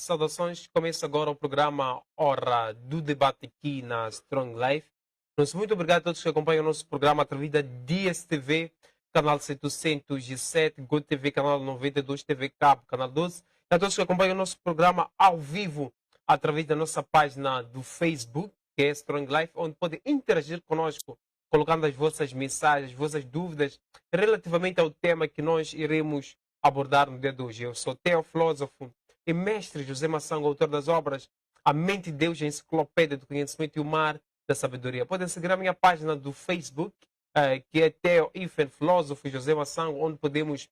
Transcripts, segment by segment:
saudações. Começa agora o programa Hora do Debate aqui na Strong Life. Nosso muito obrigado a todos que acompanham o nosso programa através da DSTV, canal 707, GoTV, canal 92, TV Cabo, canal 12. E a todos que acompanham o nosso programa ao vivo através da nossa página do Facebook, que é Strong Life, onde podem interagir conosco, colocando as vossas mensagens, as vossas dúvidas relativamente ao tema que nós iremos abordar no dia de hoje. Eu sou Theo, filósofo e mestre José Maçango, autor das obras A Mente de Deus, a Enciclopédia do Conhecimento e o Mar da Sabedoria. Podem seguir a minha página do Facebook, que é Theo Ifen, filósofo José Maçango, onde podemos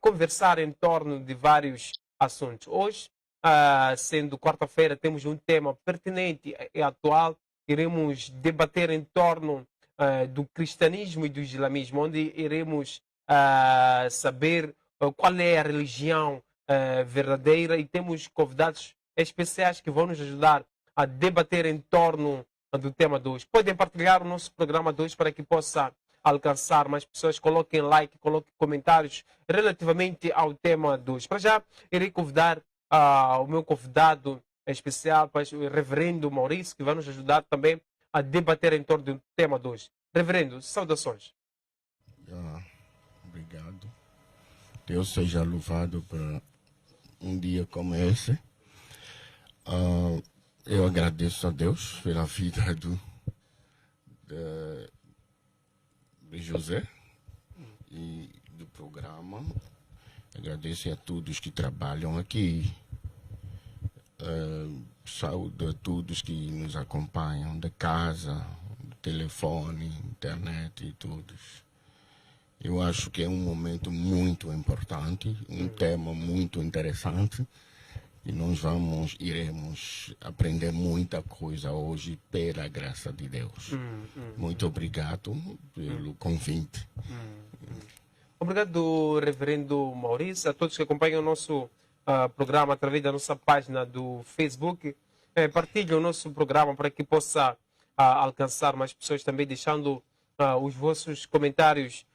conversar em torno de vários assuntos. Hoje, sendo quarta-feira, temos um tema pertinente e atual. Iremos debater em torno do cristianismo e do islamismo, onde iremos saber qual é a religião verdadeira, e temos convidados especiais que vão nos ajudar a debater em torno do tema de hoje. Podem partilhar o nosso programa de hoje para que possa alcançar mais pessoas. Coloquem like, coloquem comentários relativamente ao tema de hoje. Para já, irei convidar o meu convidado especial, o reverendo Maurício, que vai nos ajudar também a debater em torno do tema de hoje. Reverendo, saudações. Obrigado. Deus seja louvado por um dia como esse. Eu agradeço a Deus pela vida de José e do programa. Agradeço a todos que trabalham aqui. Saúdo a todos que nos acompanham da casa, do telefone, internet e todos. Eu acho que é um momento muito importante, um tema muito interessante, e nós iremos aprender muita coisa hoje pela graça de Deus. Muito obrigado pelo convite. Obrigado, reverendo Maurício, a todos que acompanham o nosso programa através da nossa página do Facebook. Partilhem o nosso programa para que possa alcançar mais pessoas, também deixando os vossos comentários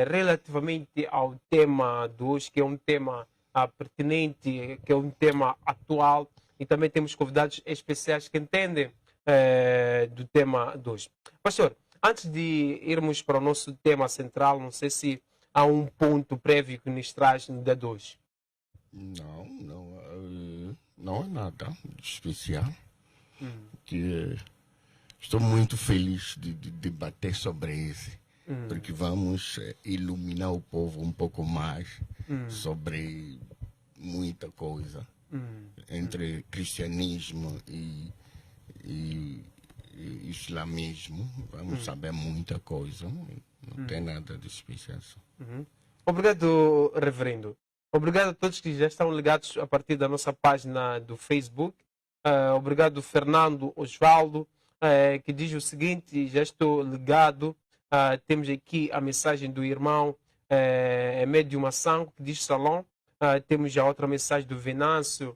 relativamente ao tema de hoje, que é um tema pertinente, que é um tema atual, e também temos convidados especiais que entendem do tema de hoje. Pastor, antes de irmos para o nosso tema central, não sei se há um ponto prévio que nos traz no dia de hoje. Não é nada de especial. Que estou muito feliz de debater sobre isso. Porque vamos iluminar o povo um pouco mais sobre muita coisa entre cristianismo e islamismo. Vamos saber muita coisa. Não tem nada de especial. Obrigado, reverendo. Obrigado a todos que já estão ligados a partir da nossa página do Facebook. Obrigado, Fernando Osvaldo, que diz o seguinte: já estou ligado. Temos aqui a mensagem do irmão Médio Maçango, que diz Salom. Temos já outra mensagem do Venâncio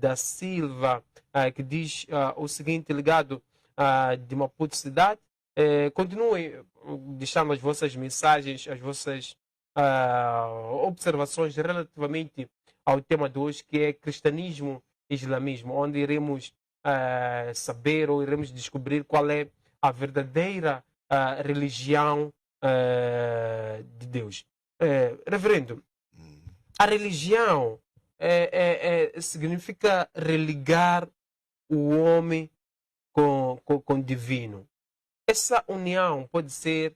da Silva, que diz o seguinte, ligado de Maputo Cidade. Continuem deixando as vossas mensagens, as vossas observações relativamente ao tema de hoje, que é cristianismo e islamismo, onde iremos saber ou iremos descobrir qual é a verdadeira religião de Deus. Reverendo, a religião significa religar o homem com o divino. Essa união pode ser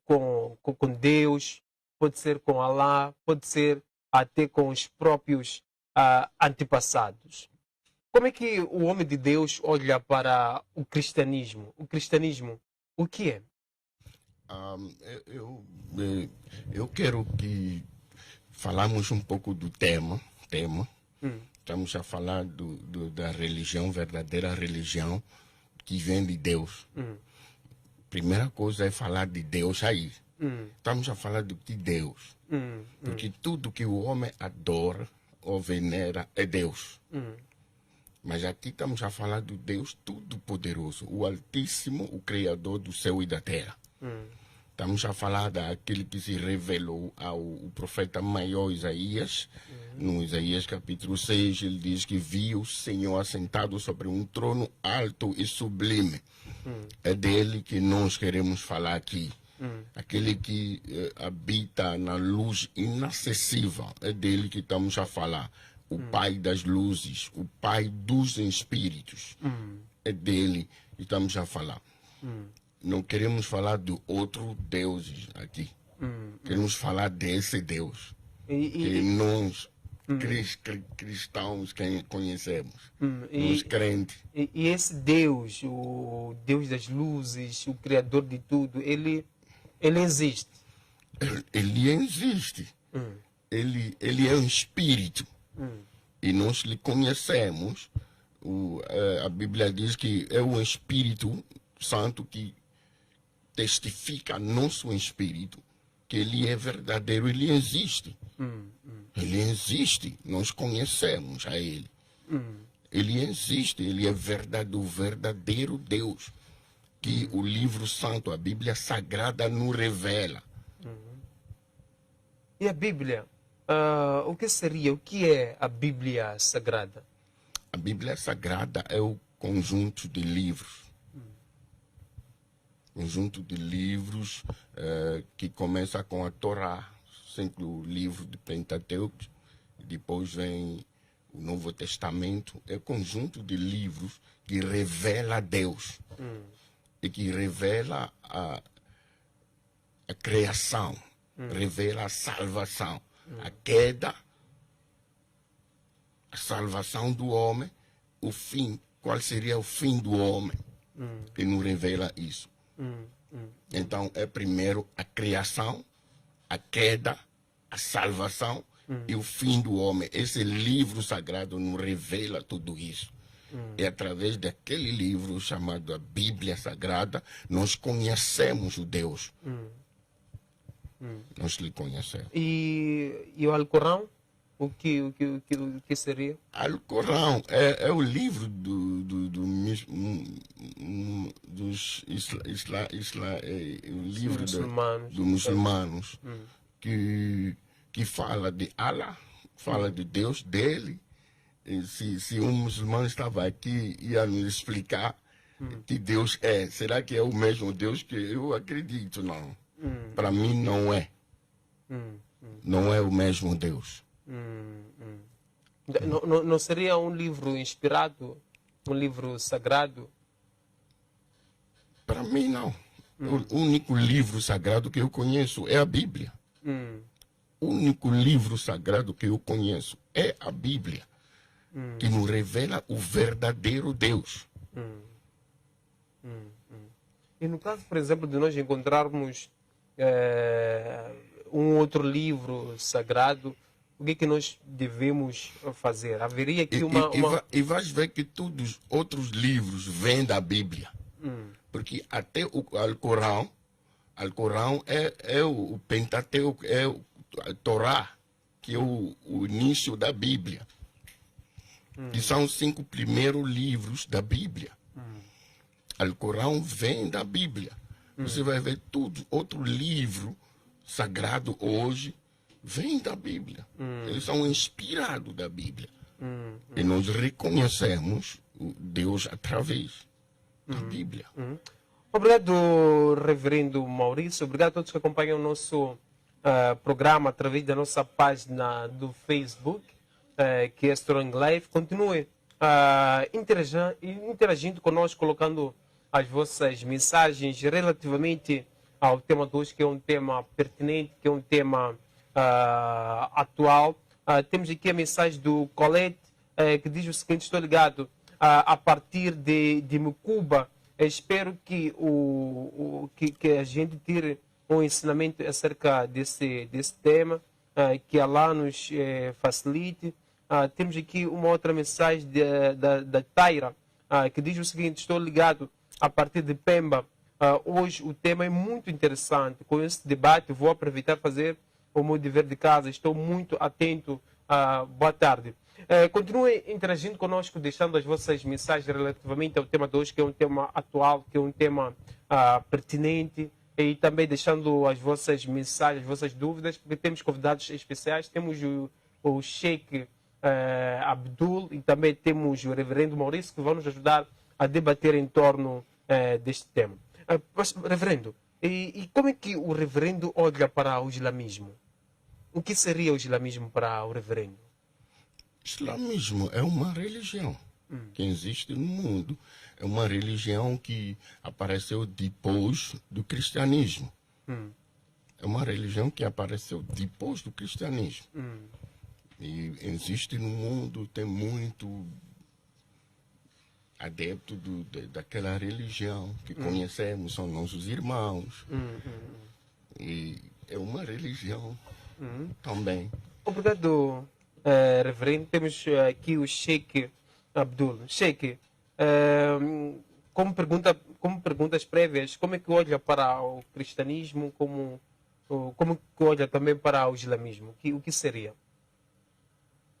com Deus, pode ser com Allah, pode ser até com os próprios antepassados. Como é que o homem de Deus olha para o cristianismo? O cristianismo, o que é? Eu quero que falamos um pouco do tema. Estamos a falar da religião, verdadeira religião que vem de Deus. Primeira coisa é falar de Deus aí. Estamos a falar de Deus. Porque tudo que o homem adora ou venera é Deus. Mas aqui estamos a falar do Deus Todo-Poderoso, o Altíssimo, o Criador do céu e da terra. Estamos a falar daquele que se revelou ao profeta maior Isaías. No Isaías capítulo 6, ele diz que viu o Senhor assentado sobre um trono alto e sublime. É dele que nós queremos falar aqui. Aquele que habita na luz inacessível. É dele que estamos a falar. O Pai das luzes, o Pai dos espíritos. É dele que estamos a falar. Não queremos falar de outro Deus aqui. Queremos falar desse Deus. Que nós, cristãos, conhecemos. Os crentes. E esse Deus, o Deus das luzes, o Criador de tudo, ele existe. Ele existe. Ele é um espírito. E nós lhe conhecemos. A Bíblia diz que é o Espírito Santo que testifica nosso espírito que ele é verdadeiro, ele existe. Ele existe, nós conhecemos a ele. Ele existe, ele é o verdadeiro Deus que o livro santo, a Bíblia Sagrada, nos revela. E a Bíblia? O que é a Bíblia Sagrada? A Bíblia Sagrada é o conjunto de livros. Conjunto de livros que começa com a Torá, sempre o livro de Pentateuco, depois vem o Novo Testamento. É conjunto de livros que revela Deus e que revela a criação, revela a salvação, a queda, a salvação do homem, o fim, qual seria o fim do homem, que nos revela isso. Então, é primeiro a criação, a queda, a salvação e o fim do homem. Esse livro sagrado nos revela tudo isso. E através daquele livro chamado a Bíblia Sagrada, nós conhecemos o Deus. Nós lhe conhecemos. E o Alcorão? O que seria? Alcorão é o livro dos muçulmanos que fala de Allah, fala de Deus dele. E se um muçulmano estava aqui, ia nos explicar que Deus é. Será que é o mesmo Deus que eu acredito? Não. Para mim não é. Não é o mesmo Deus. Não seria um livro inspirado, um livro sagrado? Para mim, não. O único livro sagrado que eu conheço é a Bíblia. O único livro sagrado que eu conheço é a Bíblia, que nos revela o verdadeiro Deus. E no caso, por exemplo, de nós encontrarmos um outro livro sagrado, o que nós devemos fazer? Haveria aqui E vais ver que todos os outros livros vêm da Bíblia. Porque até o Alcorão é o Pentateuco, é a Torá, que é o início da Bíblia. Que são os 5 primeiros livros da Bíblia. Alcorão vem da Bíblia. Você vai ver tudo, outro livro sagrado hoje, vem da Bíblia. Eles são inspirados da Bíblia. E nós reconhecemos o Deus através da Bíblia. Obrigado, Reverendo Maurício. Obrigado a todos que acompanham o nosso programa através da nossa página do Facebook, que é Strong Life. Continue interagindo conosco, colocando as vossas mensagens relativamente ao tema de hoje, que é um tema pertinente, que é um tema atual. Temos aqui a mensagem do Colette, que diz o seguinte: estou ligado a partir de Mucuba. Espero que que a gente tire um ensinamento acerca desse tema, que Allah nos facilite. Temos aqui uma outra mensagem da Taira, que diz o seguinte: estou ligado a partir de Pemba. Hoje o tema é muito interessante. Com esse debate vou aproveitar fazer o meu dever de casa. Estou muito atento. Boa tarde. Continue interagindo conosco, deixando as vossas mensagens relativamente ao tema de hoje, que é um tema atual, que é um tema pertinente. e também deixando as vossas mensagens, as vossas dúvidas, porque temos convidados especiais. Temos o Sheikh Abdul e também temos o Reverendo Maurício, que vão nos ajudar a debater em torno deste tema. Reverendo, e como é que o Reverendo olha para o islamismo? O que seria o islamismo para o Reverendo? Islamismo é uma religião que existe no mundo. É uma religião que apareceu depois do cristianismo. É uma religião que apareceu depois do cristianismo. E existe no mundo, tem muito adepto daquela religião que conhecemos, são nossos irmãos. E é uma religião também. Obrigado, Reverendo. Temos aqui o Sheikh Abdul. Sheikh, como perguntas prévias, como é que olha para o cristianismo, como que olha também para o islamismo? O que seria?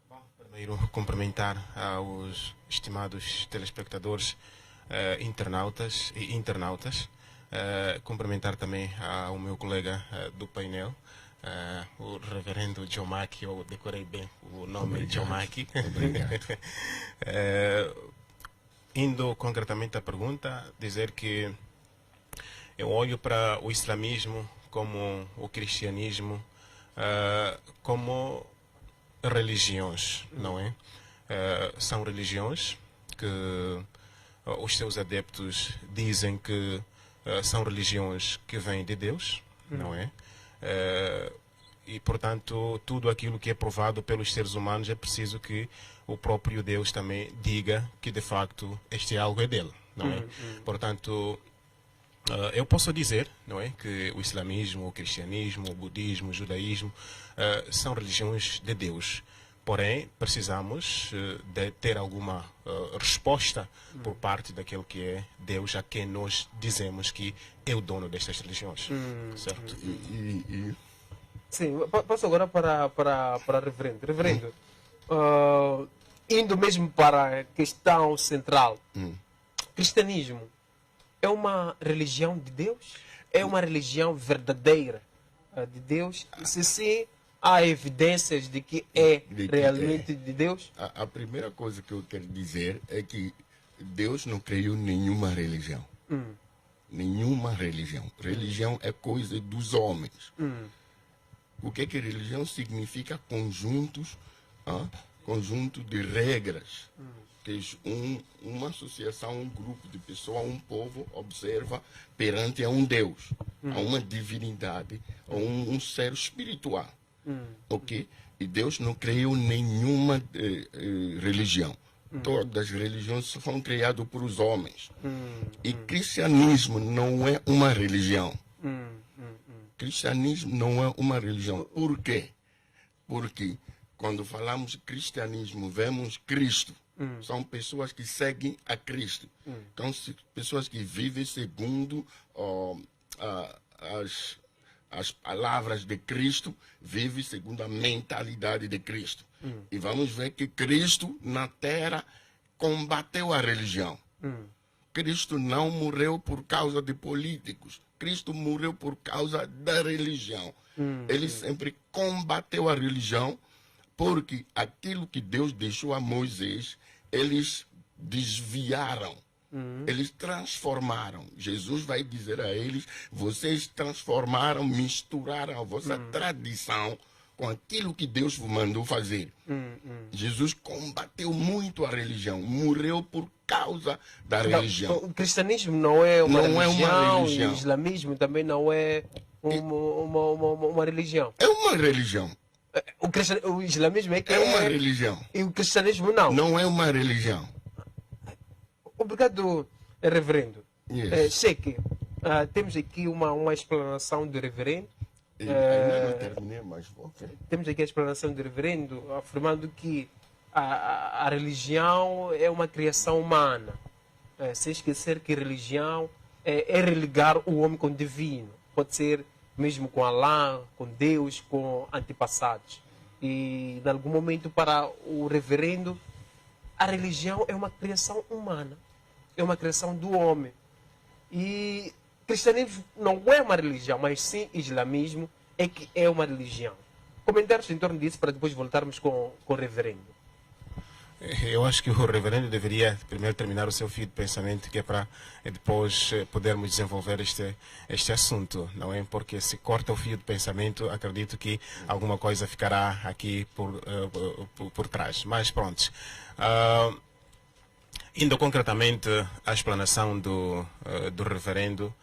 Bom, primeiro, cumprimentar aos estimados telespectadores, internautas e internautas. Cumprimentar também ao meu colega do painel, o reverendo Jomaki. Eu decorei bem o nome Jomaki. Obrigado. Indo concretamente à pergunta, dizer que eu olho para o islamismo como o cristianismo como religiões, não é? São religiões que os seus adeptos dizem que são religiões que vêm de Deus, não é? E, portanto, tudo aquilo que é provado pelos seres humanos é preciso que o próprio Deus também diga que, de facto, este algo é dele, não é? Portanto, eu posso dizer, não é, que o islamismo, o cristianismo, o budismo, o judaísmo são religiões de Deus. Porém, precisamos de ter alguma resposta por parte daquele que é Deus, a quem nós dizemos que é o dono destas religiões. Certo? Sim, passo agora para Reverendo. Reverendo, indo mesmo para a questão central, cristianismo é uma religião de Deus? É uma religião verdadeira de Deus? Se sim, há evidências de que é realmente de Deus? A primeira coisa que eu quero dizer é que Deus não criou nenhuma religião. Nenhuma religião. Religião é coisa dos homens. O que religião significa? Conjuntos, conjunto de regras. Que uma associação, um grupo de pessoas, um povo observa perante a um Deus, a uma divindade, a um ser espiritual. Ok? E Deus não criou nenhuma religião. Todas as religiões foram criadas por os homens. E cristianismo não é uma religião. Cristianismo não é uma religião. Por quê? Porque quando falamos de cristianismo, vemos Cristo. São pessoas que seguem a Cristo. Então, pessoas que vivem segundo as palavras de Cristo, vivem segundo a mentalidade de Cristo. E vamos ver que Cristo, na terra, combateu a religião. Cristo não morreu por causa de políticos. Cristo morreu por causa da religião. Ele sempre combateu a religião, porque aquilo que Deus deixou a Moisés, eles desviaram. Eles transformaram. Jesus vai dizer a eles: vocês transformaram, misturaram a vossa tradição com aquilo que Deus vos mandou fazer. Jesus combateu muito a religião, morreu por causa da religião. O cristianismo não é uma religião, religião. E o islamismo também não é uma religião. É uma religião. O islamismo é que É uma religião. E o cristianismo não. Não é uma religião. Obrigado, reverendo. Yes. Sheikh, temos aqui uma explanação do reverendo. Ainda não terminei, mas ok. Temos aqui a explanação do reverendo afirmando que a religião é uma criação humana. Sem esquecer que religião é religar o homem com o divino. Pode ser mesmo com Alá, com Deus, com antepassados. E, em algum momento, para o reverendo, a religião é uma criação humana. É uma criação do homem. E cristianismo não é uma religião, mas sim islamismo é que é uma religião. Comentários em torno disso para depois voltarmos com o reverendo. Eu acho que o reverendo deveria primeiro terminar o seu fio de pensamento, que é para depois podermos desenvolver este assunto, não é? Porque se corta o fio de pensamento, acredito que alguma coisa ficará aqui por trás. Mas pronto. Indo concretamente à explanação do reverendo,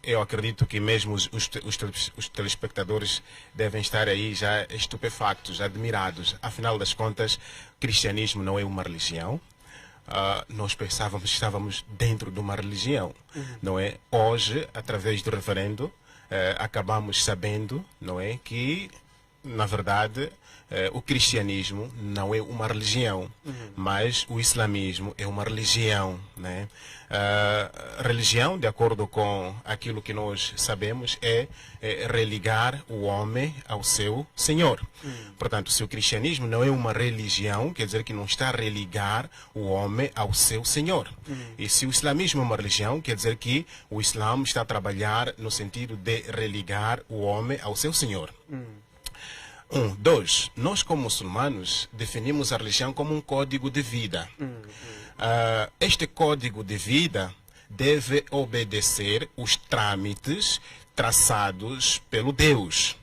eu acredito que mesmo os telespectadores devem estar aí já estupefactos, admirados. Afinal das contas, o cristianismo não é uma religião. Nós pensávamos que estávamos dentro de uma religião, não é? Hoje, através do referendo, acabamos sabendo, não é, que na verdade o cristianismo não é uma religião, mas o islamismo é uma religião, né? Religião, de acordo com aquilo que nós sabemos, é religar o homem ao seu Senhor. Portanto, se o cristianismo não é uma religião, quer dizer que não está a religar o homem ao seu Senhor. E se o islamismo é uma religião, quer dizer que o Islã está a trabalhar no sentido de religar o homem ao seu Senhor. Dois, nós como muçulmanos definimos a religião como um código de vida. Este código de vida deve obedecer os trâmites traçados pelo Deus.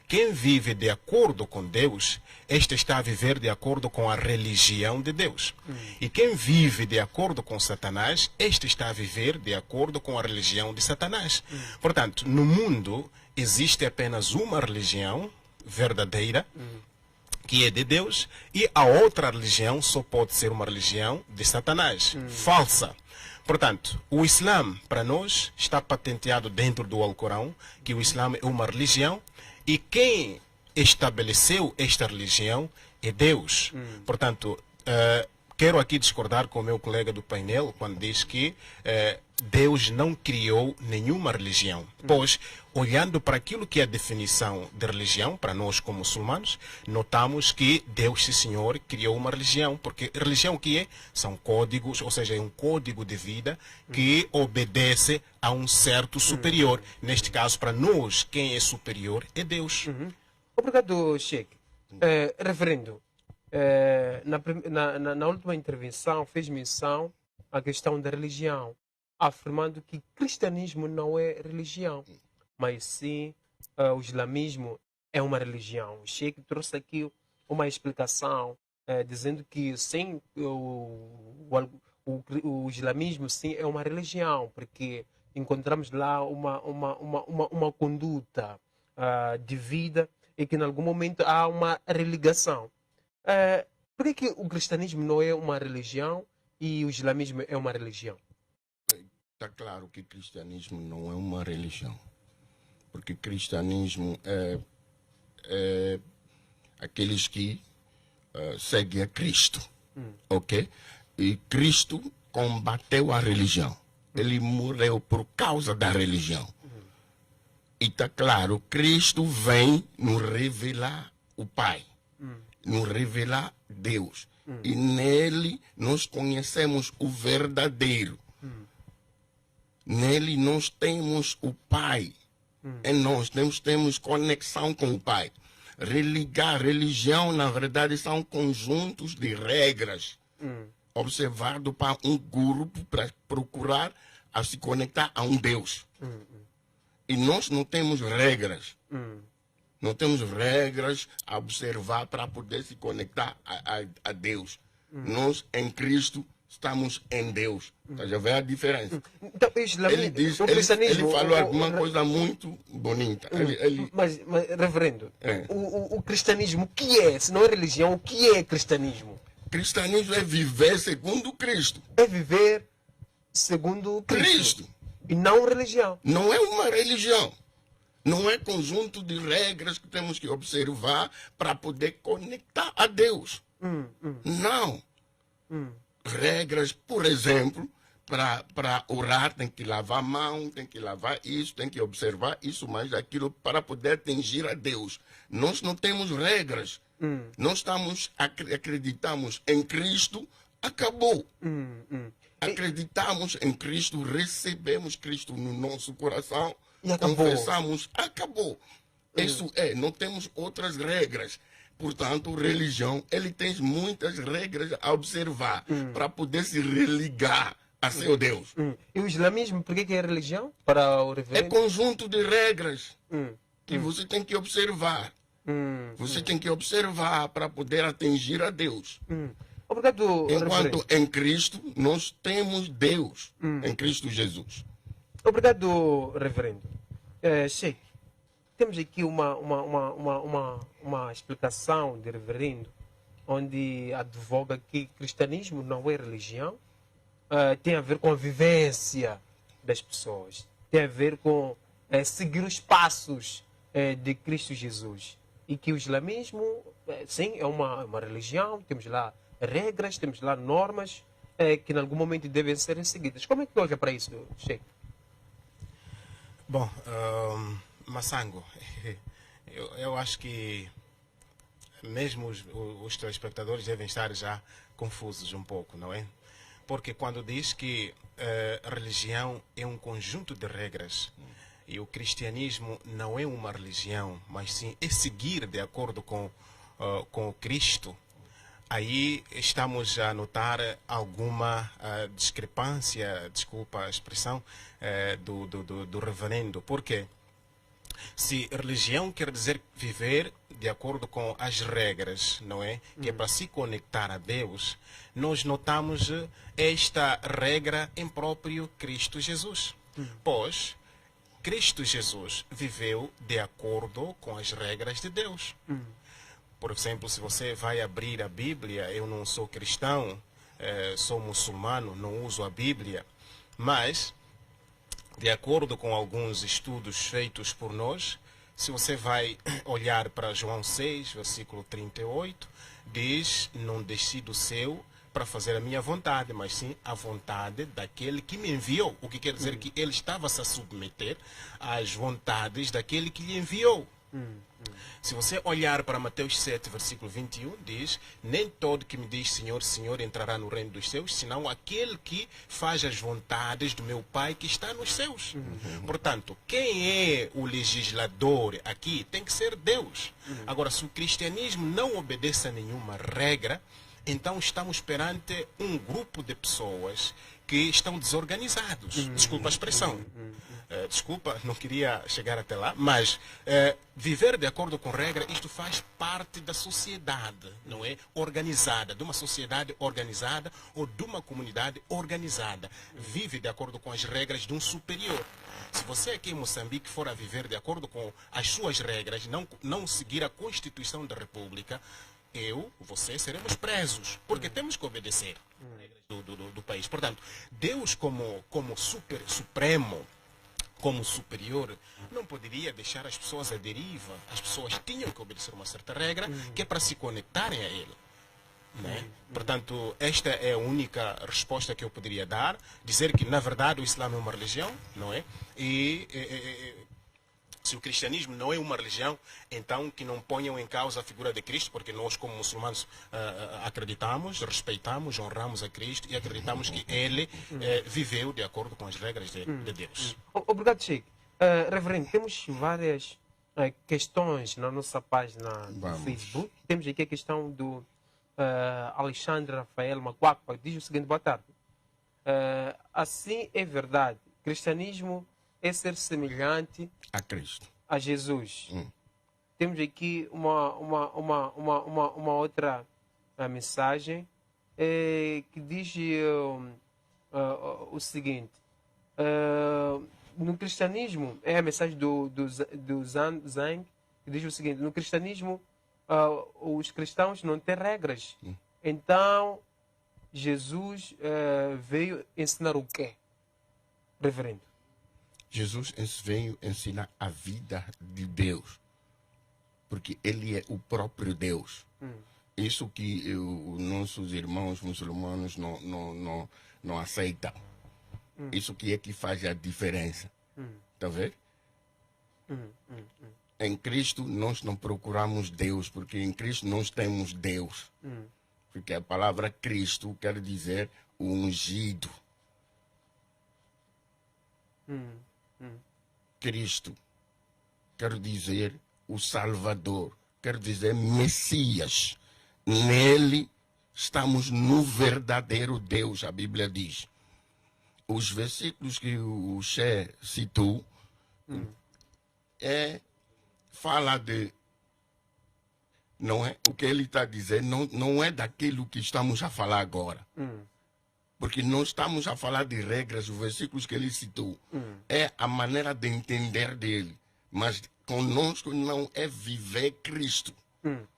Quem vive de acordo com Deus, este está a viver de acordo com a religião de Deus. E quem vive de acordo com Satanás, este está a viver de acordo com a religião de Satanás. Portanto, no mundo existe apenas uma religião verdadeira, que é de Deus, e a outra religião só pode ser uma religião de Satanás, falsa. Portanto, o Islã, para nós, está patenteado dentro do Alcorão, que o Islã é uma religião, e quem estabeleceu esta religião é Deus. Portanto, quero aqui discordar com o meu colega do painel quando diz que Deus não criou nenhuma religião, pois, olhando para aquilo que é a definição de religião, para nós como muçulmanos, notamos que Deus, sim senhor, criou uma religião, porque religião que é? São códigos, ou seja, é um código de vida que obedece a um certo superior. Neste caso, para nós, quem é superior é Deus. Obrigado, Sheikh. Reverendo, na última intervenção fez menção à questão da religião, afirmando que cristianismo não é religião, mas sim o islamismo é uma religião. O Sheikh trouxe aqui uma explicação dizendo que sim, o islamismo sim é uma religião, porque encontramos lá uma conduta de vida e que em algum momento há uma religação. Por que o cristianismo não é uma religião e o islamismo é uma religião? Está claro que o cristianismo não é uma religião, porque cristianismo é aqueles que seguem a Cristo, ok? E Cristo combateu a religião, ele morreu por causa da religião. E está claro, Cristo vem nos revelar o Pai, nos revelar Deus. E nele nós conhecemos o verdadeiro. Nele nós temos o Pai. Em nós temos conexão com o Pai. Religião, na verdade, são conjuntos de regras observado para um grupo para procurar a se conectar a um Deus. E nós não temos regras. Não temos regras a observar para poder se conectar a Deus. Nós, em Cristo, estamos em Deus. Já vê a diferença. Então, ele falou alguma coisa muito bonita. Mas, reverendo, o cristianismo, o que é? Se não é religião, o que é cristianismo? Cristianismo é viver segundo Cristo. É viver segundo Cristo. E não religião. Não é uma religião. Não é conjunto de regras que temos que observar para poder conectar a Deus. Não. Regras, por exemplo, para orar tem que lavar a mão, tem que lavar isso, tem que observar isso, mais aquilo para poder atingir a Deus. Nós não temos regras. Nós acreditamos em Cristo, acabou. hum. Acreditamos em Cristo, recebemos Cristo no nosso coração, E acabou. confessamos, acabou. Isso é, não temos outras regras. Portanto, religião, ele tem muitas regras a observar para poder se religar a seu Deus. E o islamismo, por que é religião? Para o É reverendo? conjunto de regras Hum, que você tem que observar. Você tem que observar para poder atingir a Deus. Obrigado, reverendo. Enquanto em Cristo, nós temos Deus, em Cristo Jesus. Obrigado, reverendo. Sheikh, temos aqui uma explicação de reverendo, onde advoga que cristianismo não é religião, tem a ver com a vivência das pessoas, tem a ver com seguir os passos de Cristo Jesus. E que o islamismo, sim, é uma religião, temos lá regras, temos lá normas que em algum momento devem ser seguidas. Como é que olha para isso, Sheikh? Bom, Massango, eu acho que mesmo os telespectadores devem estar já confusos um pouco, não é? Porque quando diz que religião é um conjunto de regras e o cristianismo não é uma religião, mas sim é seguir de acordo com o Cristo, aí estamos a notar alguma discrepância, desculpa a expressão, do reverendo. Por quê? Se religião quer dizer viver de acordo com as regras, não é? Que é para se conectar a Deus, nós notamos esta regra em próprio Cristo Jesus. Pois Cristo Jesus viveu de acordo com as regras de Deus. Por exemplo, se você vai abrir a Bíblia, eu não sou cristão, sou muçulmano, não uso a Bíblia, mas de acordo com alguns estudos feitos por nós, se você vai olhar para João 6, versículo 38, diz: não desci do céu para fazer a minha vontade, mas sim a vontade daquele que me enviou. O que quer dizer que ele estava -se a submeter às vontades daquele que lhe enviou. Se você olhar para Mateus 7, versículo 21, diz: nem todo que me diz Senhor, Senhor entrará no reino dos céus, senão aquele que faz as vontades do meu Pai que está nos céus. Portanto, quem é o legislador aqui tem que ser Deus. Agora, se o cristianismo não obedece a nenhuma regra, então estamos perante um grupo de pessoas que estão desorganizados. Desculpa a expressão. Desculpa, não queria chegar até lá, mas viver de acordo com regra, isto faz parte da sociedade, não é? Organizada, de uma sociedade organizada ou de uma comunidade organizada. Vive de acordo com as regras de um superior. Se você aqui em Moçambique for a viver de acordo com as suas regras, não seguir a Constituição da República, você seremos presos, porque temos que obedecer às regras do país. Portanto, Deus como supremo, como superior, não poderia deixar as pessoas à deriva. As pessoas tinham que obedecer uma certa regra que é para se conectarem a ele. Né? Portanto, esta é a única resposta que eu poderia dar. Dizer que, na verdade, o Islã é uma religião, não é? Se o cristianismo não é uma religião, então que não ponham em causa a figura de Cristo, porque nós, como muçulmanos, acreditamos, respeitamos, honramos a Cristo e acreditamos que ele viveu de acordo com as regras de Deus. Obrigado, Sheikh. Reverendo, temos várias questões na nossa página do Facebook. Temos aqui a questão do Alexandre Rafael Macuaca, diz o seguinte: boa tarde. Assim é verdade, cristianismo é ser semelhante A Cristo. a Jesus. Temos aqui uma outra mensagem que diz o seguinte: no cristianismo, é a mensagem do Zang, que diz o seguinte: no cristianismo os cristãos não têm regras. Então Jesus veio ensinar o quê, reverendo? Jesus veio ensinar a vida de Deus, porque ele é o próprio Deus. Isso que os nossos irmãos muçulmanos não aceitam. Isso que é que faz a diferença. Está vendo? Em Cristo nós não procuramos Deus, porque em Cristo nós temos Deus. porque a palavra Cristo quer dizer o ungido. Cristo quer dizer o Salvador, quer dizer Messias. Nele estamos no verdadeiro Deus, a Bíblia diz. Os versículos que o Che citou fala de... Não é, o que ele está dizendo não é daquilo que estamos a falar agora. Porque não estamos a falar de regras, os versículos que ele citou. É a maneira de entender dele. Mas conosco não é viver Cristo.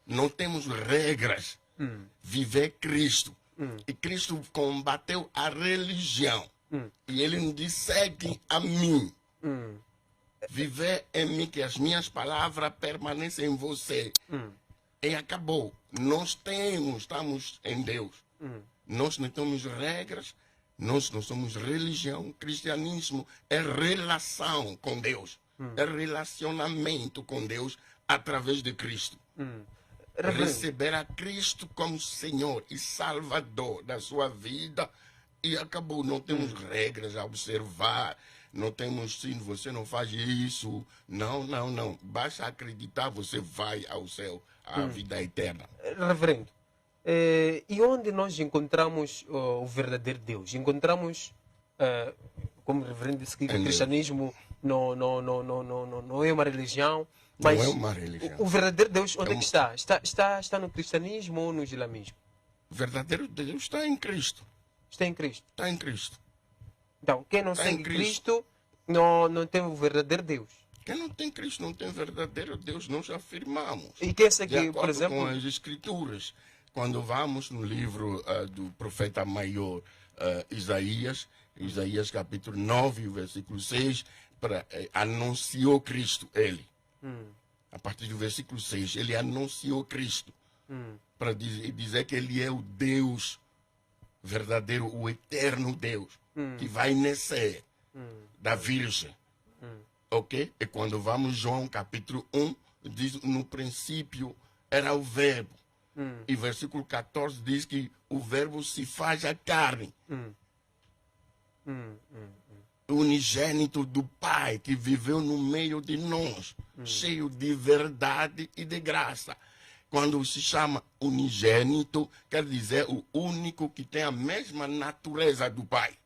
Não temos regras. Viver Cristo. E Cristo combateu a religião. E ele nos disse, segue a mim. Viver em mim, que as minhas palavras permanecem em você. E acabou. Nós estamos em Deus. Nós não temos regras, nós não somos religião. Cristianismo é relação com Deus. É relacionamento com Deus através de Cristo. Receber a Cristo como Senhor e Salvador da sua vida e acabou. Não temos regras a observar. Não temos, sim, você não faz isso. Não. Basta acreditar, você vai ao céu, à vida eterna. Reverendo, e onde nós encontramos o verdadeiro Deus? Encontramos, como o reverendo disse, que o cristianismo não é uma religião, mas não é uma religião. O verdadeiro Deus, onde é que está? Está no cristianismo ou no islamismo? O verdadeiro Deus está em Cristo. Está em Cristo. Está em Cristo. Então, quem não segue Cristo não tem o verdadeiro Deus. Quem não tem Cristo não tem verdadeiro Deus, nós afirmamos. E quem segue, por exemplo, com as Escrituras. Quando vamos no livro do profeta maior Isaías capítulo 9, versículo 6, anunciou Cristo, ele. A partir do versículo 6, ele anunciou Cristo. Para dizer que ele é o Deus verdadeiro, o eterno Deus, que vai nascer da Virgem. Ok? E quando vamos João capítulo 1, diz, no princípio era o verbo. E versículo 14 diz que o verbo se faz a carne. O unigênito do Pai que viveu no meio de nós, cheio de verdade e de graça. Quando se chama unigênito, quer dizer o único que tem a mesma natureza do Pai.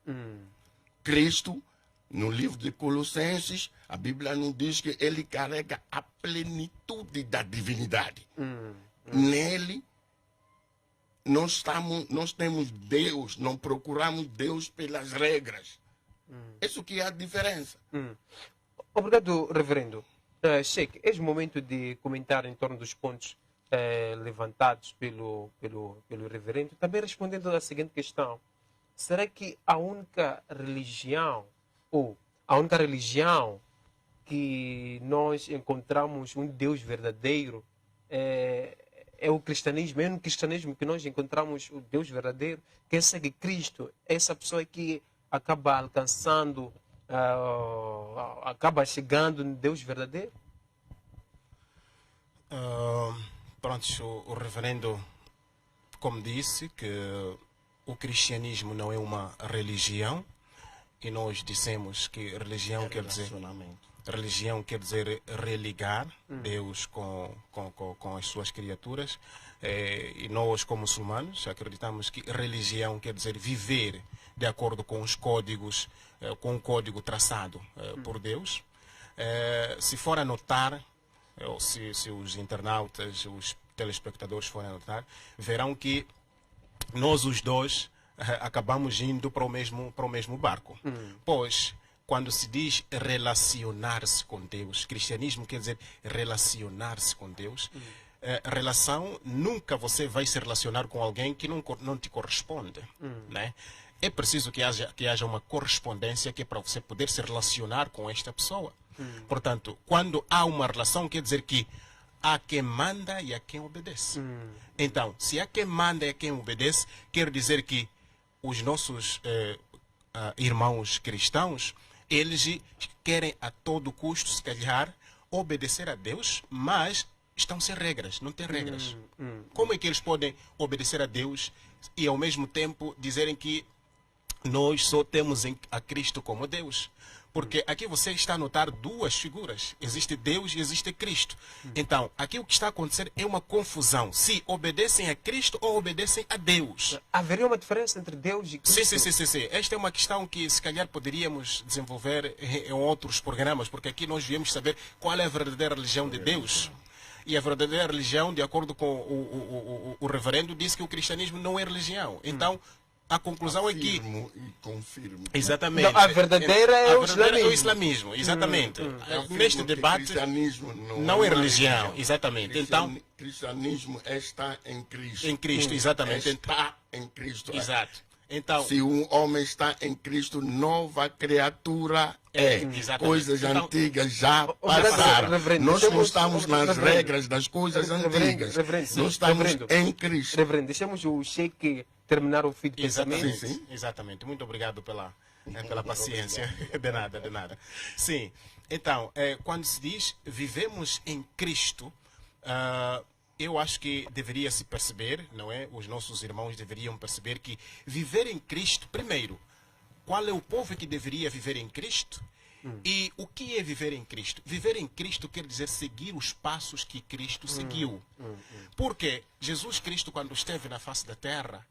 Cristo, no livro de Colossenses, a Bíblia nos diz que ele carrega a plenitude da divindade. Nele, nós temos Deus, não procuramos Deus pelas regras. Isso que é a diferença. Obrigado, reverendo. Sheikh, é o momento de comentar em torno dos pontos levantados pelo reverendo. Também respondendo à seguinte questão. Será que a única religião, ou a única religião que nós encontramos um Deus verdadeiro é o cristianismo? É no cristianismo que nós encontramos o Deus verdadeiro? Quem segue Cristo, essa pessoa que acaba alcançando, acaba chegando no Deus verdadeiro? Pronto, o reverendo, como disse, que o cristianismo não é uma religião, e nós dissemos que religião quer dizer religar Deus com as suas criaturas, e nós como muçulmanos acreditamos que religião quer dizer viver de acordo com os códigos, com o código traçado por Deus. Se for a notar, se os internautas, os telespectadores forem a notar, verão que nós os dois acabamos indo para o mesmo barco. Pois, quando se diz relacionar-se com Deus, cristianismo quer dizer relacionar-se com Deus. Relação, nunca você vai se relacionar com alguém que não te corresponde. Né? É preciso que haja uma correspondência que é para você poder se relacionar com esta pessoa. Portanto, quando há uma relação, quer dizer que há quem manda e há quem obedece. Então, se há quem manda e há quem obedece, quer dizer que os nossos irmãos cristãos, eles querem a todo custo, se calhar, obedecer a Deus, mas estão sem regras, não têm regras. Como é que eles podem obedecer a Deus e ao mesmo tempo dizerem que nós só temos a Cristo como Deus? Porque aqui você está a notar duas figuras. Existe Deus e existe Cristo. Então, aqui o que está a acontecer é uma confusão. Se obedecem a Cristo ou obedecem a Deus. Haveria uma diferença entre Deus e Cristo? Sim. Esta é uma questão que se calhar poderíamos desenvolver em outros programas, porque aqui nós viemos saber qual é a verdadeira religião de Deus. E a verdadeira religião, de acordo com o reverendo, diz que o cristianismo não é religião. Então, a conclusão é que... E confirmo. Exatamente. Não, a verdadeira é o islamismo. Exatamente. Neste debate, cristianismo não é religião. Exatamente. Então, cristianismo está em Cristo. em Cristo, exatamente. Está em Cristo. Exato. Então, se um homem está em Cristo, nova criatura é. Exatamente. Coisas Então, antigas já passaram. reverendo, Nós não estamos nas reverendo, regras das coisas antigas. Nós estamos em Cristo. Reverendo, deixamos o Sheik terminar o fio de pensamento. exatamente. Exatamente. Muito obrigado pela paciência. De nada, de nada. Sim. Então, quando se diz vivemos em Cristo, eu acho que deveria se perceber, não é? Os nossos irmãos deveriam perceber que viver em Cristo, primeiro, qual é o povo que deveria viver em Cristo? E o que é viver em Cristo? Viver em Cristo quer dizer seguir os passos que Cristo seguiu. Porque Jesus Cristo, quando esteve na face da terra,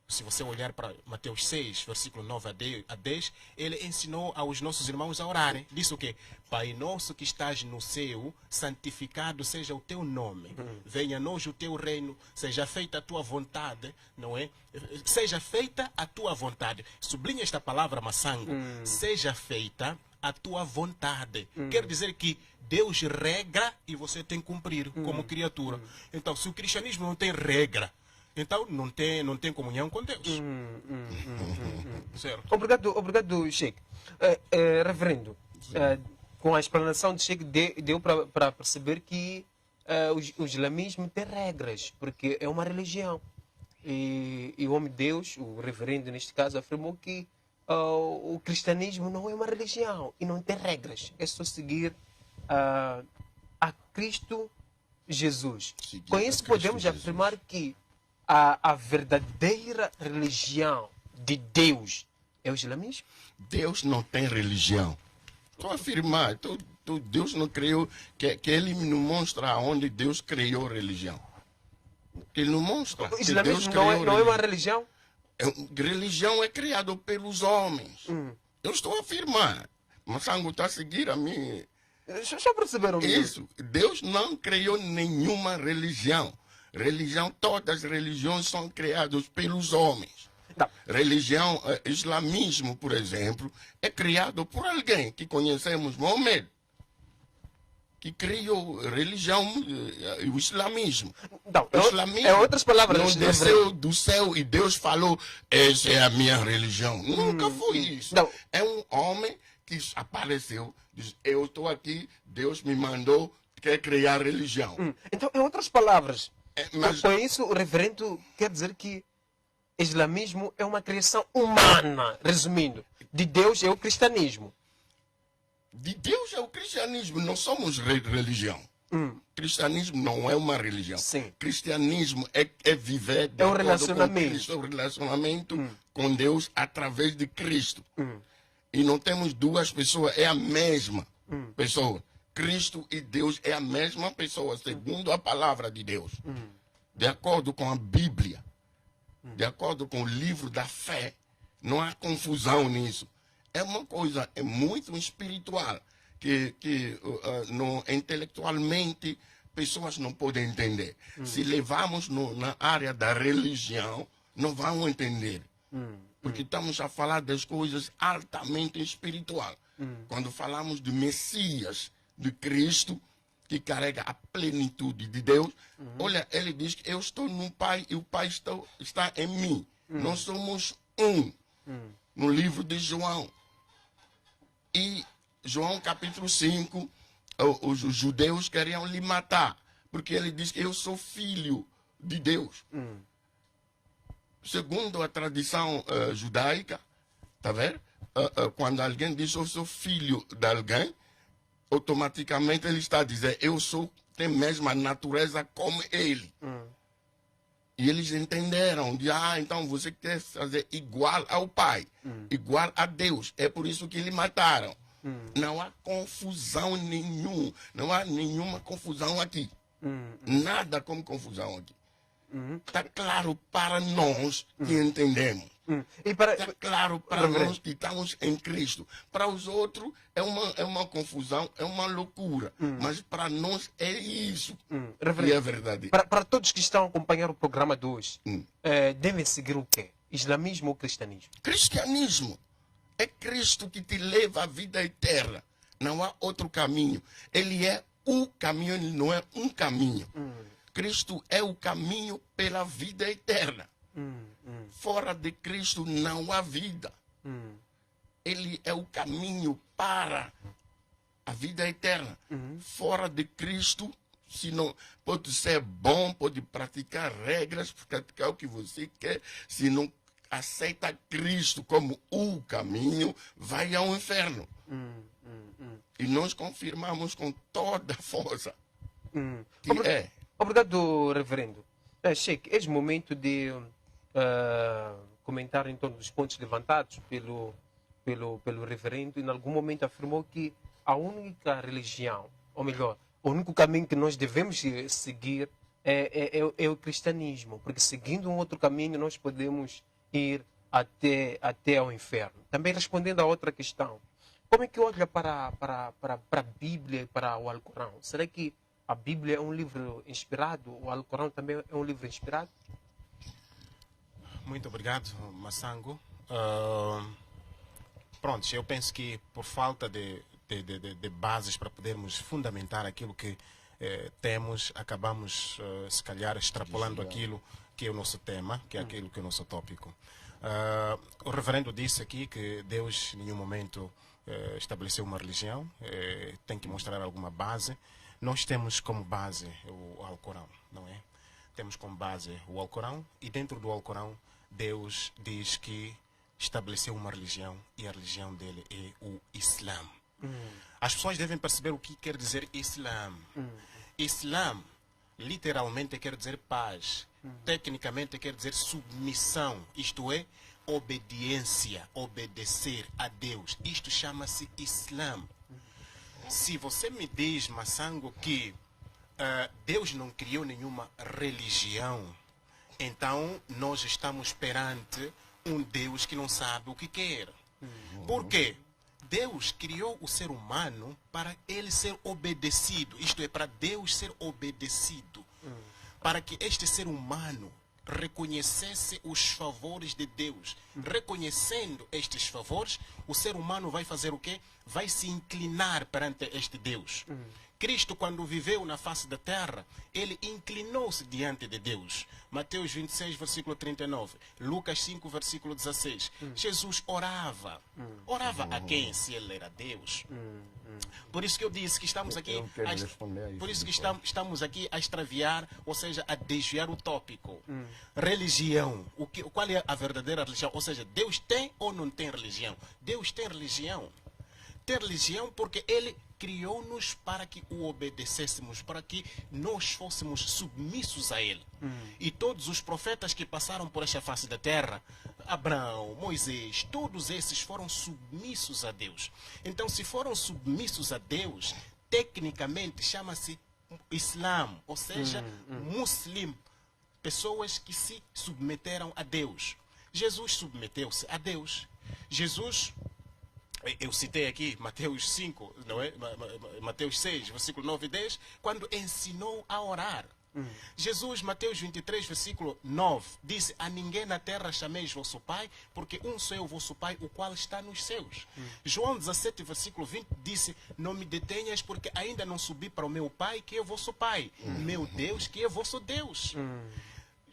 se você olhar para Mateus 6, versículo 9 a 10, ele ensinou aos nossos irmãos a orarem. Disse o quê? Pai nosso que estás no céu, santificado seja o teu nome. Venha a nós o teu reino, seja feita a tua vontade, não é? Seja feita a tua vontade. Sublinha esta palavra, Massango. Seja feita a tua vontade. Quer dizer que Deus regra e você tem que cumprir como criatura. Então, se o cristianismo não tem regra, então não tem comunhão com Deus. Certo. Obrigado, Sheik. Reverendo, com a explanação de Sheik, deu para perceber que o islamismo tem regras, porque é uma religião. E o homem de Deus, o reverendo neste caso, afirmou que o cristianismo não é uma religião e não tem regras. É só seguir a Cristo Jesus. Com isso podemos afirmar que a verdadeira religião de Deus é o islamismo? Deus não tem religião. Estou a afirmar. Deus não criou, que ele não mostra onde Deus criou religião. Ele não mostra. O islamismo não é uma religião? Religião é criada pelos homens. Eu estou a afirmar. Massango está a seguir a mim. Já perceberam isso? Deus não criou nenhuma religião. Todas as religiões são criadas pelos homens. Não. Religião, islamismo, por exemplo, é criado por alguém que conhecemos, Mohamed, que criou religião, o islamismo. Não, O islamismo é outras palavras. não desceu do céu e Deus falou, essa é a minha religião. Nunca foi isso. Não. É um homem que apareceu, diz, eu estou aqui, Deus me mandou, quer criar religião. Então, em outras palavras, Mas com isso o reverendo quer dizer que islamismo é uma criação humana, resumindo, de Deus é o cristianismo. de Deus é o cristianismo, não somos religião. Cristianismo não é uma religião. Sim. Cristianismo é viver de É um acordo relacionamento. com Cristo, é um relacionamento com Deus através de Cristo. E não temos duas pessoas, é a mesma pessoa. Cristo e Deus é a mesma pessoa, segundo a palavra de Deus. De acordo com a Bíblia, de acordo com o livro da fé, não há confusão nisso. É uma coisa muito espiritual que intelectualmente pessoas não podem entender. Se levarmos na área da religião, não vão entender. Porque estamos a falar das coisas altamente espirituais. Quando falamos de Messias, de Cristo, que carrega a plenitude de Deus, olha, ele diz que eu estou no Pai e o Pai está em mim. Nós somos um. No livro de João. E João capítulo 5, os judeus queriam lhe matar, porque ele diz que eu sou filho de Deus. Segundo a tradição judaica, tá vendo? Quando alguém diz eu sou filho de alguém, automaticamente ele está a dizer eu sou tem mesma natureza como ele. E eles entenderam, então você quer fazer igual ao Pai, igual a Deus. É por isso que lhe mataram. Não há confusão nenhuma, não há nenhuma confusão aqui. Nada como confusão aqui. Está claro para nós que entendemos. Está claro para nós que estamos em Cristo. Para os outros é uma confusão, é uma loucura. Mas para nós é isso. E é verdade. Para todos que estão a acompanhar o programa de hoje, devem seguir o quê? Islamismo ou cristianismo? Cristianismo. É Cristo que te leva à vida eterna. Não há outro caminho. Ele é o caminho, ele não é um caminho. Cristo é o caminho pela vida eterna. Fora de Cristo não há vida. Ele é o caminho para a vida eterna. Fora de Cristo, se não, pode ser bom, pode praticar regras, praticar o que você quer. Se não aceita Cristo como o caminho, vai ao inferno. E nós confirmamos com toda a força que é. Obrigado, reverendo. Sheikh, é momento de comentar em torno dos pontos levantados pelo reverendo. E, em algum momento, afirmou que a única religião, ou melhor, o único caminho que nós devemos seguir é o cristianismo. Porque, seguindo um outro caminho, nós podemos ir até ao inferno. Também respondendo a outra questão, como é que olha para a Bíblia e para o Alcorão? Será que a Bíblia é um livro inspirado? O Alcorão também é um livro inspirado? Muito obrigado, Massango. Pronto, eu penso que por falta de bases para podermos fundamentar aquilo que temos, acabamos, se calhar, extrapolando aquilo que é o nosso tema, que é aquilo que é o nosso tópico. O reverendo disse aqui que Deus, em nenhum momento, estabeleceu uma religião, tem que mostrar alguma base. Nós temos como base o Alcorão, não é? Temos como base o Alcorão, e dentro do Alcorão Deus diz que estabeleceu uma religião, e a religião dele é o Islã. As pessoas devem perceber o que quer dizer Islã. Islã literalmente quer dizer paz, tecnicamente quer dizer submissão, isto é, obediência, obedecer a Deus. Isto chama-se Islã. Se você me diz, Massango, que Deus não criou nenhuma religião, então nós estamos perante um Deus que não sabe o que quer. Por quê? Deus criou o ser humano para ele ser obedecido, isto é, para Deus ser obedecido, para que este ser humano reconhecesse os favores de Deus. Reconhecendo estes favores, o ser humano vai fazer o quê? Vai se inclinar perante este Deus. Cristo, quando viveu na face da terra, ele inclinou-se diante de Deus. Mateus 26, versículo 39. Lucas 5, versículo 16. Jesus orava. Orava a quem? Se ele era Deus. Por isso que eu disse que estamos aqui por isso que estamos aqui a extraviar, ou seja, a desviar o tópico. Religião. Qual é a verdadeira religião? Ou seja, Deus tem ou não tem religião? Deus tem religião. Tem religião porque ele criou-nos para que o obedecêssemos, para que nós fôssemos submissos a ele. E todos os profetas que passaram por esta face da terra, Abraão, Moisés, todos esses foram submissos a Deus. Então, se foram submissos a Deus, tecnicamente chama-se Islã, ou seja, muslim, pessoas que se submeteram a Deus. Jesus submeteu-se a Deus. Jesus, eu citei aqui Mateus 5, não é? Mateus 6, versículo 9 e 10, quando ensinou a orar. Jesus, Mateus 23, versículo 9, disse: a ninguém na terra chameis vosso Pai, porque um só é o vosso Pai, o qual está nos céus. João 17, versículo 20, disse: não me detenhas, porque ainda não subi para o meu Pai, que é o vosso Pai, meu Deus, que é vosso Deus.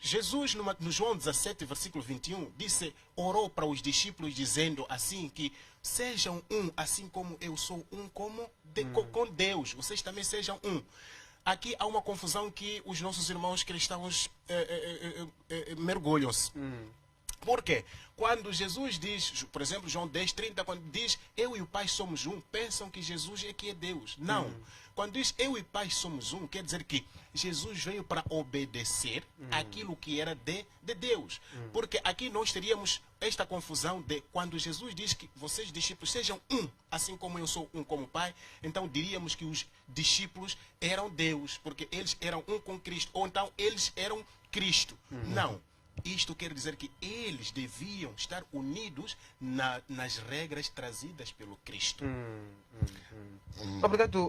Jesus, no João 17, versículo 21, disse, orou para os discípulos dizendo assim, que sejam um, assim como eu sou um, com Deus. Vocês também sejam um. Aqui há uma confusão que os nossos irmãos cristãos mergulham-se. Por quê? Quando Jesus diz, por exemplo, João 10:30, quando diz eu e o Pai somos um, pensam que Jesus é que é Deus. Não. Quando diz eu e o Pai somos um, quer dizer que Jesus veio para obedecer aquilo que era de Deus. Porque aqui nós teríamos esta confusão de quando Jesus diz que vocês discípulos sejam um, assim como eu sou um como o Pai, então diríamos que os discípulos eram Deus, porque eles eram um com Cristo, ou então eles eram Cristo. Não. Isto quer dizer que eles deviam estar unidos nas regras trazidas pelo Cristo.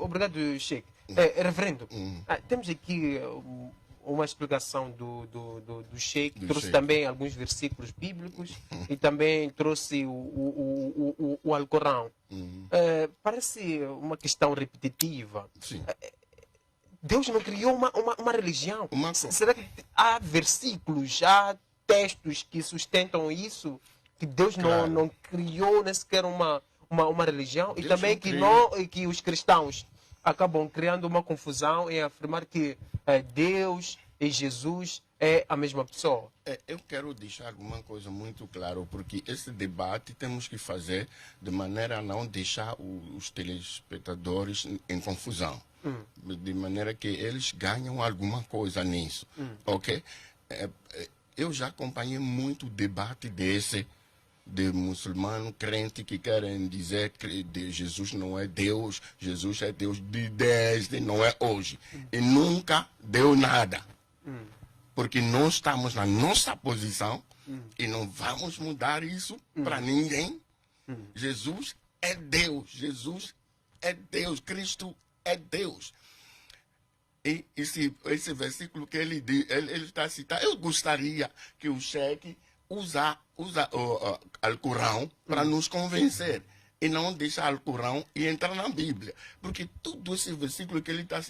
Obrigado, Sheikh. Reverendo, temos aqui uma explicação do Sheikh, trouxe Sheikh. também alguns versículos bíblicos e também trouxe o Alcorão. Parece uma questão repetitiva. Sim. Deus não criou uma religião. Uma- Será que há versículos, há textos que sustentam isso? Que Deus Claro. não criou nem sequer uma religião? E Deus também não que, criou. que os cristãos acabam criando uma confusão em afirmar que Deus e Jesus é a mesma pessoa. Eu quero deixar uma coisa muito clara, porque esse debate temos que fazer de maneira a não deixar os telespectadores em confusão. De maneira que eles ganham alguma coisa nisso. Ok? Eu já acompanhei muito debate desse, de muçulmano crente que querem dizer que Jesus não é Deus, Jesus é Deus de desde, não é hoje. E nunca deu nada. Porque nós estamos na nossa posição e não vamos mudar isso para ninguém. Jesus é Deus, Jesus é Deus, Cristo é Deus. E esse versículo que ele está citando, eu gostaria que o Sheikh usa o Alcorão para nos convencer e não deixar o Alcorão e entrar na Bíblia. Porque todo esse versículo que ele está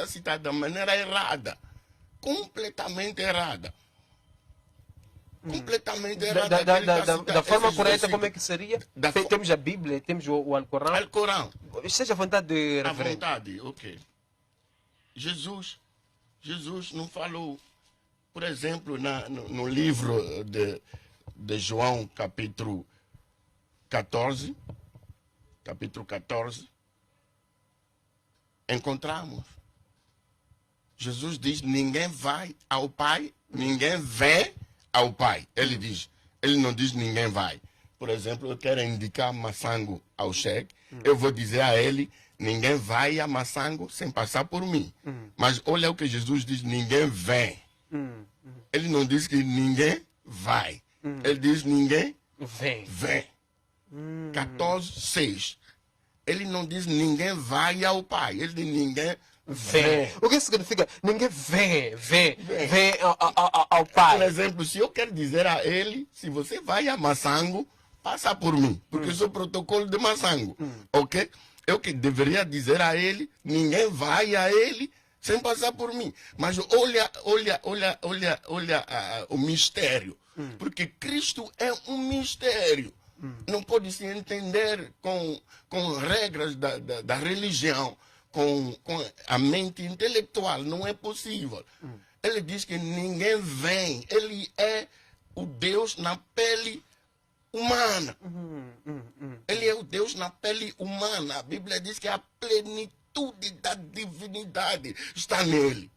citado da maneira errada. Completamente errada. Completamente errada. Da forma Esses correta, como é versículos. que seria? Da fo- Temos a Bíblia, temos o Alcorão. Alcorão. Esteja à vontade, À reverendo. vontade, ok. Jesus não falou, por exemplo, no livro de João, capítulo 14, encontramos. Jesus diz, ninguém vai ao Pai, ninguém vê ao Pai. Ele não diz ninguém vai. Por exemplo, eu quero indicar Massango ao Sheikh, eu vou dizer a ele, ninguém vai a Massango sem passar por mim. Mas olha o que Jesus diz, ninguém vem. Ele não diz que ninguém vai. Ele diz ninguém Vem. vem. 14:6. Ele não diz ninguém vai ao Pai. Ele diz ninguém Vem. vem. O que significa? Ninguém vem ao Pai. Por exemplo, se eu quero dizer a ele, se você vai a Massango, passa por mim. Porque eu sou protocolo de Massango. Ok? Eu que deveria dizer a ele, ninguém vai a ele sem passar por mim. Mas olha o mistério. Porque Cristo é um mistério. Não pode se entender com regras da religião, com a mente intelectual. Não é possível. Ele diz que ninguém vem. Ele é o Deus na pele humana. Ele é o Deus na pele humana. A Bíblia diz que a plenitude da divindade está nele.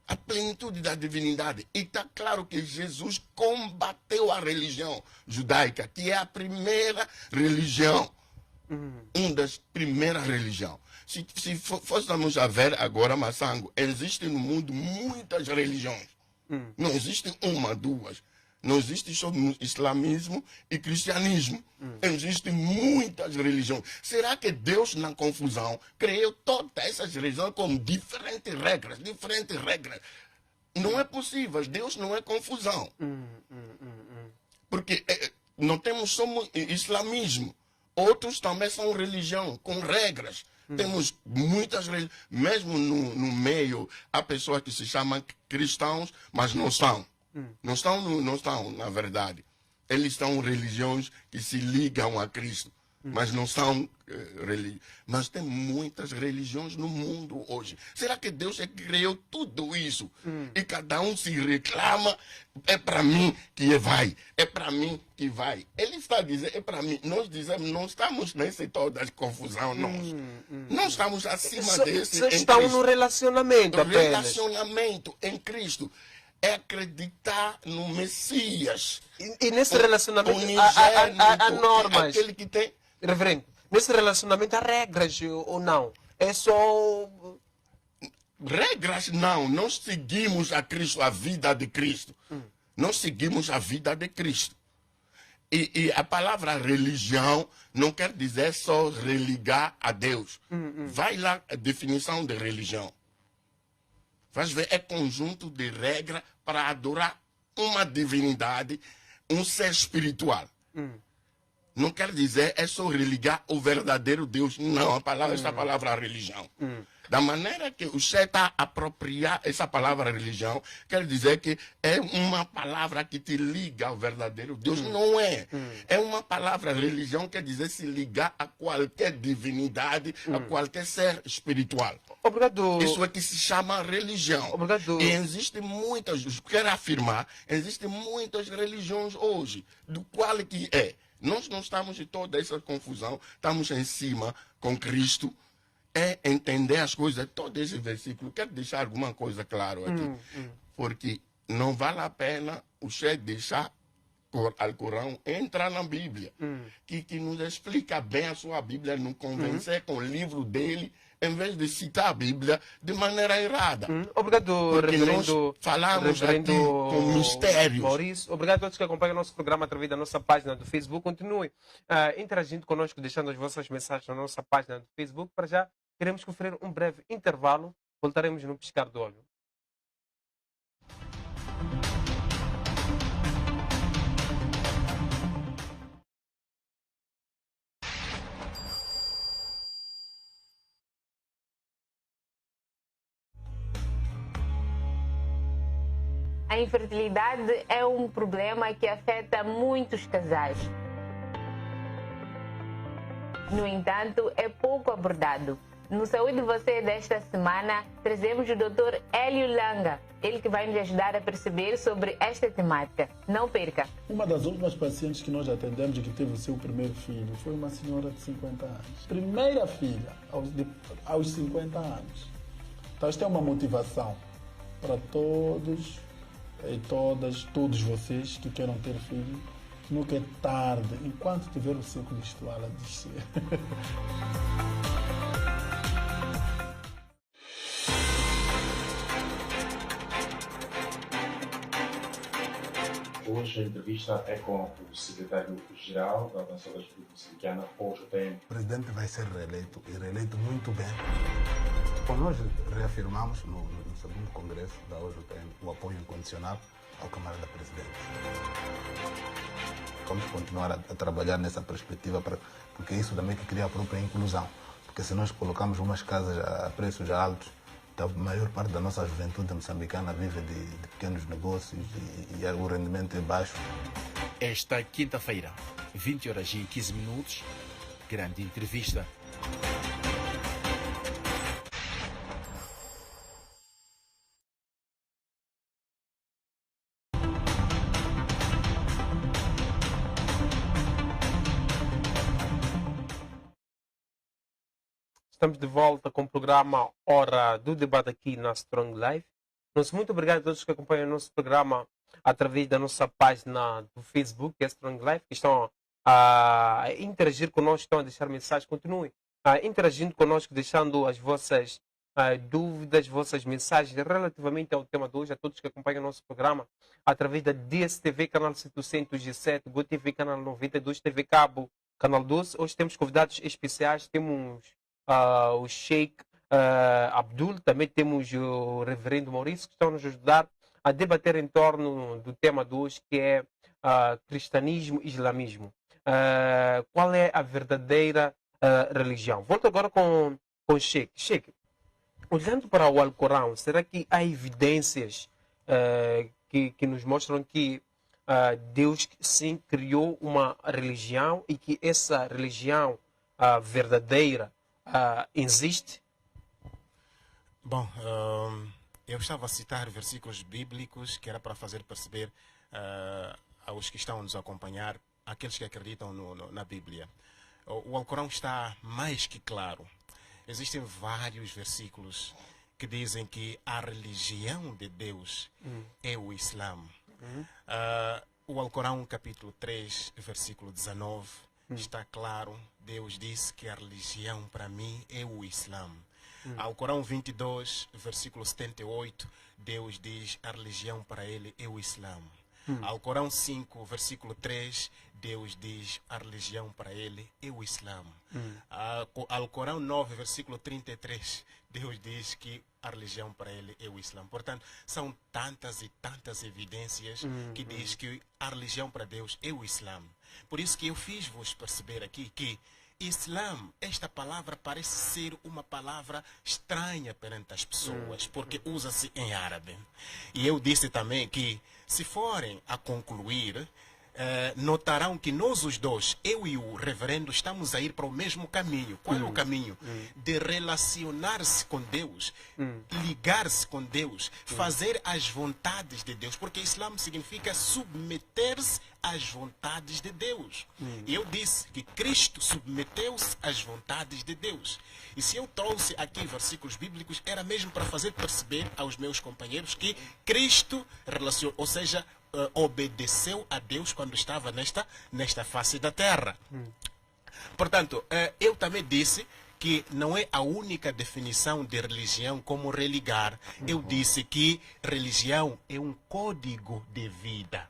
A plenitude da divindade. E está claro que Jesus combateu a religião judaica, que é a primeira religião. Uma das primeiras religiões. Se fôssemos a ver agora, Massango, existe no mundo muitas religiões. Não existe uma, duas. Não existe só islamismo e cristianismo. Existem muitas religiões. Será que Deus, na confusão, criou todas essas religiões com diferentes regras? Não é possível. Deus não é confusão. Porque não temos só islamismo. Outros também são religião, com regras. Temos muitas religiões. Mesmo no meio, há pessoas que se chamam cristãos, mas não são. Não estão, na verdade. Eles são religiões que se ligam a Cristo. mas não são mas tem muitas religiões no mundo hoje. Será que Deus é que criou tudo isso? E cada um se reclama, é para mim que vai, é para mim que vai. Ele está dizendo, é para mim. Nós dizemos, não estamos nesse toda confusão, nós. Não estamos acima desse. Vocês estão no relacionamento apenas. Relacionamento em Cristo é acreditar no Messias. E nesse relacionamento há normas. Aquele que tem... Reverendo, nesse relacionamento há regras ou não? É só... Regras não. Nós seguimos a Cristo, a vida de Cristo. Nós seguimos a vida de Cristo. E a palavra religião não quer dizer só religar a Deus. Vai lá a definição de religião. Vais ver, é conjunto de regras para adorar uma divindade, um ser espiritual. Não quer dizer é só religar o verdadeiro Deus. Não, essa palavra é religião. Da maneira que o Che está a apropriar essa palavra religião, quer dizer que é uma palavra que te liga ao verdadeiro Deus. Não é. É uma palavra religião, quer dizer se ligar a qualquer divindade, a qualquer ser espiritual. Obrigado. Isso é que se chama religião. Obrigado. E existem muitas, quero afirmar, existem muitas religiões hoje, do qual que é. Nós não estamos em toda essa confusão, estamos em cima com Cristo, é entender as coisas, todo esse versículo. Quero deixar alguma coisa claro aqui, porque não vale a pena o Che deixar o Alcorão entrar na Bíblia, que nos explica bem a sua Bíblia, nos convencer com o livro dele, em vez de citar a Bíblia de maneira errada. Obrigado, porque reverendo. Nós falamos reverendo aqui com mistérios. Maurício, obrigado a todos que acompanham o nosso programa através da nossa página do Facebook. Continue interagindo conosco, deixando as vossas mensagens na nossa página do Facebook. Para já, queremos conferir um breve intervalo. Voltaremos no piscar do olho. A infertilidade é um problema que afeta muitos casais. No entanto, é pouco abordado. No Saúde Você desta semana, trazemos o Dr. Hélio Langa, ele que vai nos ajudar a perceber sobre esta temática. Não perca! Uma das últimas pacientes que nós atendemos e que teve o seu primeiro filho foi uma senhora de 50 anos. Primeira filha, aos 50 anos. Então, isto é uma motivação para todos e todos vocês que queiram ter filho. Nunca é tarde, enquanto tiver o ciclo menstrual a descer. Hoje a entrevista é com o secretário-geral da Organização da Juventude Moçambicana, OJM. O presidente vai ser reeleito e reeleito muito bem. Então, nós reafirmamos no segundo congresso da OJM o apoio incondicional ao camarada presidente. Vamos continuar a trabalhar nessa perspectiva, porque isso também que cria a própria inclusão. Porque se nós colocamos umas casas a preços altos, a maior parte da nossa juventude moçambicana vive de pequenos negócios e o rendimento é baixo. Esta quinta-feira, 20h15, grande entrevista. Estamos de volta com o programa Hora do Debate aqui na Strong Life. Muito obrigado a todos que acompanham o nosso programa através da nossa página do Facebook, que é Strong Life, que estão a interagir conosco, estão a deixar mensagens. Continuem interagindo conosco, deixando as vossas dúvidas, vossas mensagens relativamente ao tema de hoje, a todos que acompanham o nosso programa através da DSTV, canal 700 G7, GoTV, canal 92, TV Cabo, canal 12. Hoje temos convidados especiais, temos o Sheikh Abdul, também temos o Reverendo Maurício, que estão a nos ajudar a debater em torno do tema de hoje, que é cristianismo e islamismo. Qual é a verdadeira religião? Volto agora com o Sheikh. Sheikh, olhando para o Alcorão, será que há evidências que nos mostram que Deus sim criou uma religião e que essa religião verdadeira existe? Bom, eu estava a citar versículos bíblicos que era para fazer perceber aos que estão a nos acompanhar, aqueles que acreditam na Bíblia. O Alcorão está mais que claro. Existem vários versículos que dizem que a religião de Deus é o Islã. O Alcorão, capítulo 3, versículo 19, está claro. Deus disse que a religião para mim é o Islã. Alcorão 22, versículo 78, Deus diz a religião para ele é o Islã. Alcorão 5, versículo 3, Deus diz a religião para ele é o Islã. Alcorão 9, versículo 33, Deus diz que a religião para ele é o Islã. Portanto, são tantas e tantas evidências que diz que a religião para Deus é o Islã. Por isso que eu fiz-vos perceber aqui que Islã, esta palavra parece ser uma palavra estranha perante as pessoas, porque usa-se em árabe. E eu disse também que, se forem a concluir, notarão que nós os dois, eu e o reverendo, estamos a ir para o mesmo caminho. Qual é o caminho? De relacionar-se com Deus, ligar-se com Deus, fazer as vontades de Deus, porque Islã significa submeter-se às vontades de Deus. E eu disse que Cristo submeteu-se às vontades de Deus. E se eu trouxe aqui versículos bíblicos, era mesmo para fazer perceber aos meus companheiros que Cristo relacionou, ou seja, obedeceu a Deus quando estava nesta face da terra. Portanto, eu também disse que não é a única definição de religião como religar. Eu disse que religião é um código de vida.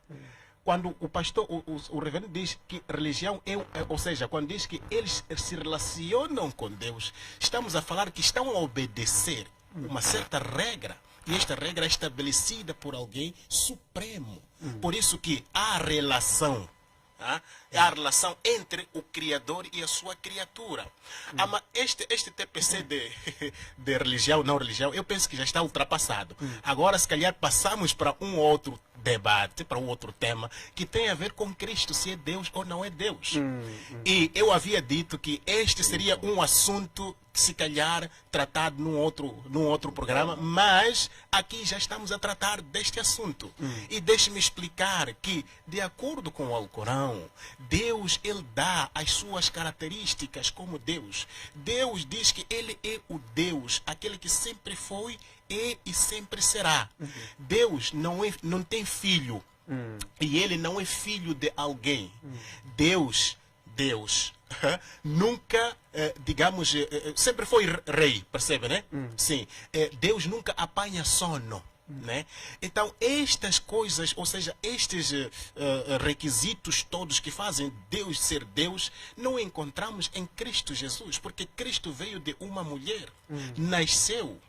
Quando o pastor, o reverendo diz que religião ou seja, quando diz que eles se relacionam com Deus, estamos a falar que estão a obedecer uma certa regra. E esta regra é estabelecida por alguém supremo. Por isso que há relação. É a relação entre o Criador e a sua criatura. Mas este TPC de religião, não religião, eu penso que já está ultrapassado. Agora, se calhar, passamos para um outro debate, para um outro tema, que tem a ver com Cristo, se é Deus ou não é Deus. E eu havia dito que este seria um assunto que, se calhar, tratado num outro programa, mas aqui já estamos a tratar deste assunto. E deixe-me explicar que, de acordo com o Alcorão, Deus, ele dá as suas características como Deus. Deus diz que ele é o Deus, aquele que sempre foi, é e sempre será. Deus não tem filho. E ele não é filho de alguém. Deus nunca, digamos, sempre foi rei, percebe, né? Sim. Deus nunca apanha sono. Né? Então, estas coisas, ou seja, estes requisitos todos que fazem Deus ser Deus, não encontramos em Cristo Jesus, porque Cristo veio de uma mulher, nasceu.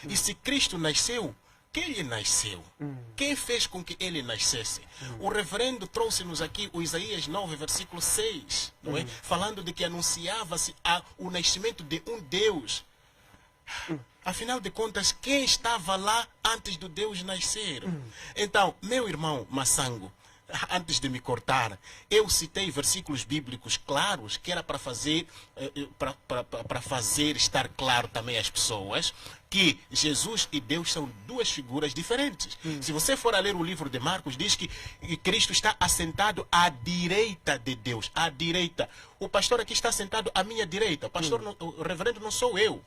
E se Cristo nasceu, quem lhe nasceu? Quem fez com que ele nascesse? O reverendo trouxe-nos aqui o Isaías 9, versículo 6, não é? Falando de que anunciava-se o nascimento de um Deus. Afinal de contas, quem estava lá antes do Deus nascer? Então, meu irmão Massango, antes de me cortar, eu citei versículos bíblicos claros que era para fazer, para fazer estar claro também às pessoas que Jesus e Deus são duas figuras diferentes. Se você for a ler o livro de Marcos, diz que Cristo está assentado à direita de Deus, à direita. O pastor aqui está sentado à minha direita. O pastor, o reverendo não sou eu.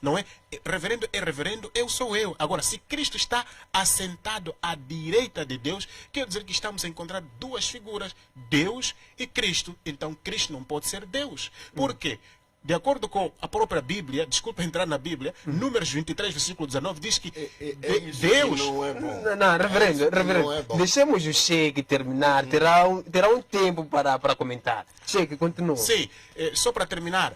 Não é? Reverendo é reverendo, eu sou eu. Agora, se Cristo está assentado à direita de Deus, quer dizer que estamos a encontrar duas figuras, Deus e Cristo. Então, Cristo não pode ser Deus. Por quê? De acordo com a própria Bíblia, desculpa entrar na Bíblia, Números 23, versículo 19, diz que Deus... Não é bom. Não, reverendo, Não é bom. deixemos o Sheik terminar, terá um tempo para comentar. Sheik, continua. Sim, só para terminar,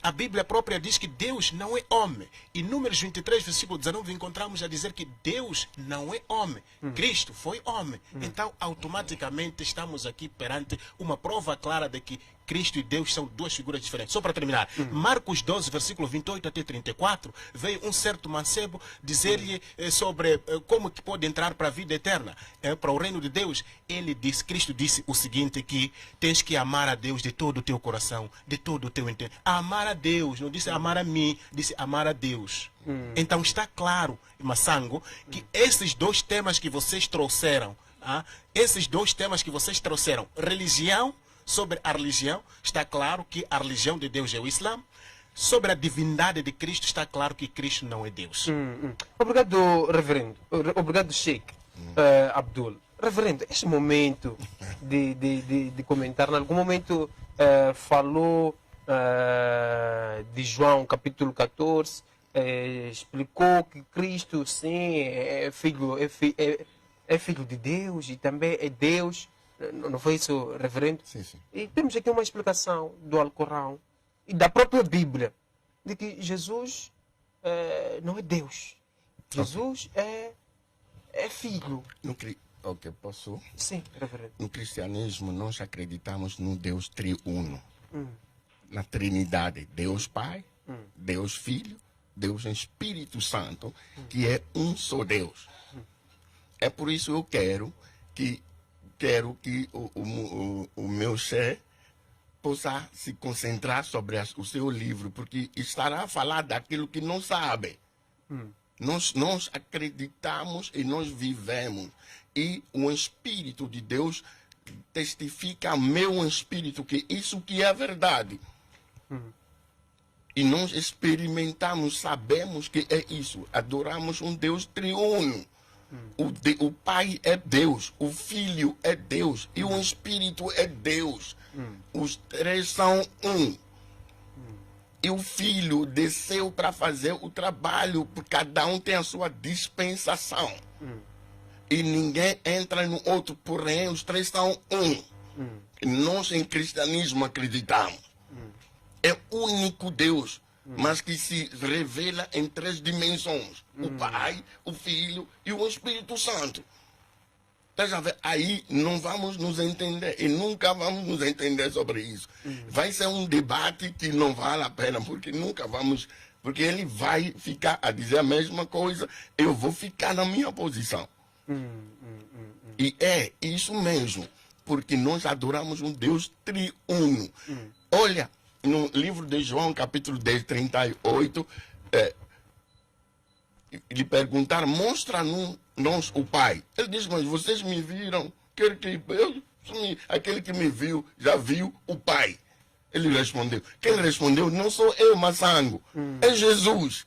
a Bíblia própria diz que Deus não é homem. Em Números 23, versículo 19, encontramos a dizer que Deus não é homem. Cristo foi homem. Então, automaticamente, estamos aqui perante uma prova clara de que Cristo e Deus são duas figuras diferentes. Só para terminar, Marcos 12, versículo 28 até 34, veio um certo mancebo dizer-lhe sobre como que pode entrar para a vida eterna, para o reino de Deus. Ele disse, Cristo disse o seguinte, que tens que amar a Deus de todo o teu coração, de todo o teu entendimento. Amar a Deus, não disse amar a mim, disse amar a Deus. Então está claro, Massango, que esses dois temas que vocês trouxeram, religião, sobre a religião, está claro que a religião de Deus é o Islã. Sobre a divindade de Cristo, está claro que Cristo não é Deus. Obrigado, reverendo. Obrigado, Sheikh Abdul. Reverendo, este momento de comentar, em algum momento falou de João capítulo 14, explicou que Cristo, sim, é filho de Deus e também é Deus. Não foi isso, reverendo? Sim, sim. E temos aqui uma explicação do Alcorão e da própria Bíblia de que Jesus não é Deus. Jesus é filho. Ok, posso? Sim, reverendo. No cristianismo, nós acreditamos no Deus triuno. Na Trindade. Deus Pai, Deus Filho, Deus Espírito Santo, que é um só Deus. É por isso que eu quero que o meu ser possa se concentrar sobre o seu livro, porque estará a falar daquilo que não sabe. Nós acreditamos e nós vivemos. E o Espírito de Deus testifica ao meu espírito que isso que é verdade. E nós experimentamos, sabemos que é isso. Adoramos um Deus triuno. O Pai é Deus, o Filho é Deus e o Espírito é Deus. Os três são um. E o Filho desceu para fazer o trabalho, porque cada um tem a sua dispensação. E ninguém entra no outro, porém os três são um. Nós em cristianismo acreditamos. É único Deus, mas que se revela em três dimensões. O Pai, o Filho e o Espírito Santo. Aí não vamos nos entender e nunca vamos nos entender sobre isso. Vai ser um debate que não vale a pena, porque nunca vamos... Porque ele vai ficar a dizer a mesma coisa, eu vou ficar na minha posição. E é isso mesmo, porque nós adoramos um Deus triuno. Olha, no livro de João, capítulo 10, 38, lhe perguntaram, mostra-nos o Pai. Ele diz, mas vocês me viram? Aquele que me viu, já viu o Pai. Ele respondeu. Quem respondeu não sou eu, Massango, é Jesus.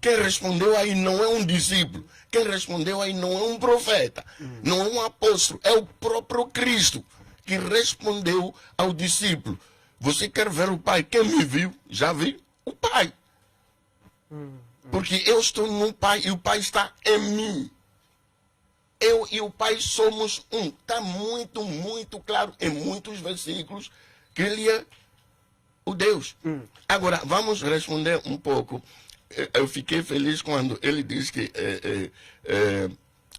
Quem respondeu aí não é um discípulo. Quem respondeu aí não é um profeta, não é um apóstolo, é o próprio Cristo que respondeu ao discípulo. Você quer ver o Pai? Quem me viu, já viu o Pai. Porque eu estou no Pai e o Pai está em mim. Eu e o Pai somos um. Está muito, muito claro em muitos versículos que ele é o Deus. Agora, vamos responder um pouco. Eu fiquei feliz quando ele diz que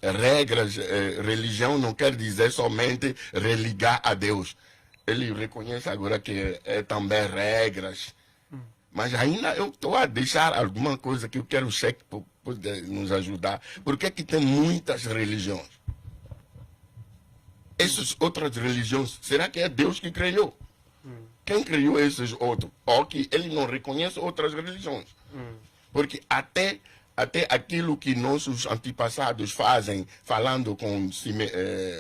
regras, religião não quer dizer somente religar a Deus. Ele reconhece agora que é também regras. Mas ainda eu estou a deixar alguma coisa que eu quero o Sheikh poder nos ajudar. Por que que tem muitas religiões? Essas outras religiões, será que é Deus que criou? Quem criou esses outros? Ou que ele não reconhece outras religiões? Porque até aquilo que nossos antepassados fazem, falando com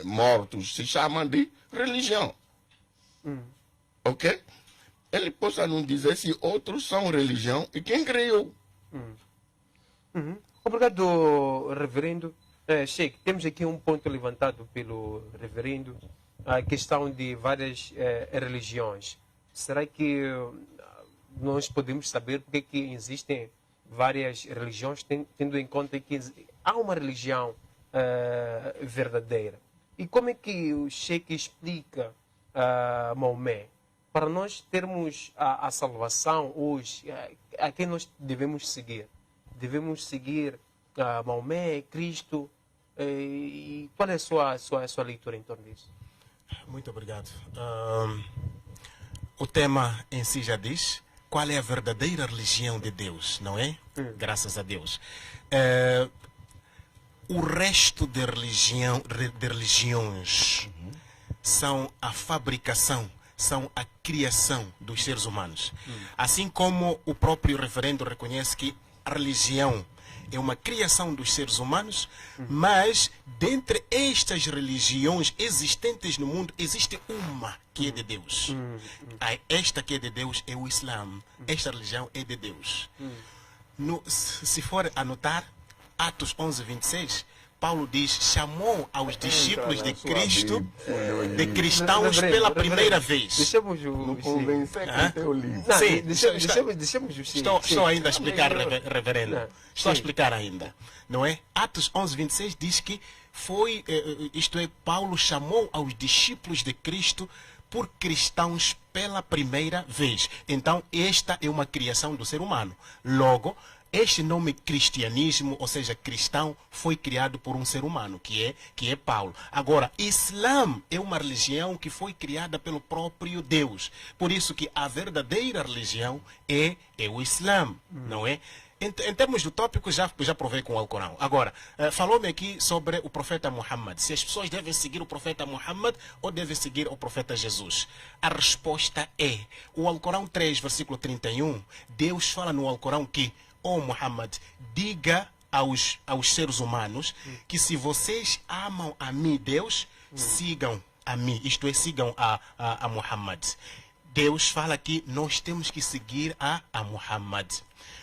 mortos, se chama de religião. Ok? Ele possa nos dizer se outros são religião e quem criou. Obrigado, reverendo. Sheikh, temos aqui um ponto levantado pelo reverendo, a questão de várias religiões. Será que nós podemos saber porque que existem várias religiões, tendo em conta que há uma religião verdadeira? E como é que o Sheikh explica Maomé? Para nós termos a salvação hoje, a quem nós devemos seguir? Devemos seguir Maomé, Cristo? E qual é a sua leitura em torno disso? Muito obrigado. O tema em si já diz qual é a verdadeira religião de Deus, não é? Graças a Deus. O resto de religiões são a fabricação, são a criação dos seres humanos. Assim como o próprio referendo reconhece que a religião é uma criação dos seres humanos, mas dentre estas religiões existentes no mundo, existe uma que é de Deus. Esta que é de Deus é o Islã. Esta religião é de Deus. Se for anotar, Atos 11, 26, Paulo diz, chamou aos discípulos de Cristo, de cristãos pela primeira vez. Deixamos Não convencer com teu livro. Não, Sim, deixamos o Estou ainda a explicar, reverendo. Estou a explicar ainda. Não é? Atos 11, 26 diz que foi, isto é, Paulo chamou aos discípulos de Cristo por cristãos pela primeira vez. Então, esta é uma criação do ser humano. Logo, este nome cristianismo, ou seja, cristão, foi criado por um ser humano, que é Paulo. Agora, Islã é uma religião que foi criada pelo próprio Deus. Por isso que a verdadeira religião é o Islã, não é? Em termos do tópico, já provei com o Alcorão. Agora, falou-me aqui sobre o profeta Muhammad. Se as pessoas devem seguir o profeta Muhammad ou devem seguir o profeta Jesus? A resposta é, o Alcorão 3, versículo 31, Deus fala no Alcorão que Muhammad, diga aos seres humanos que se vocês amam a mim, Deus, sigam a mim, isto é, sigam a Muhammad. Deus fala que nós temos que seguir a Muhammad.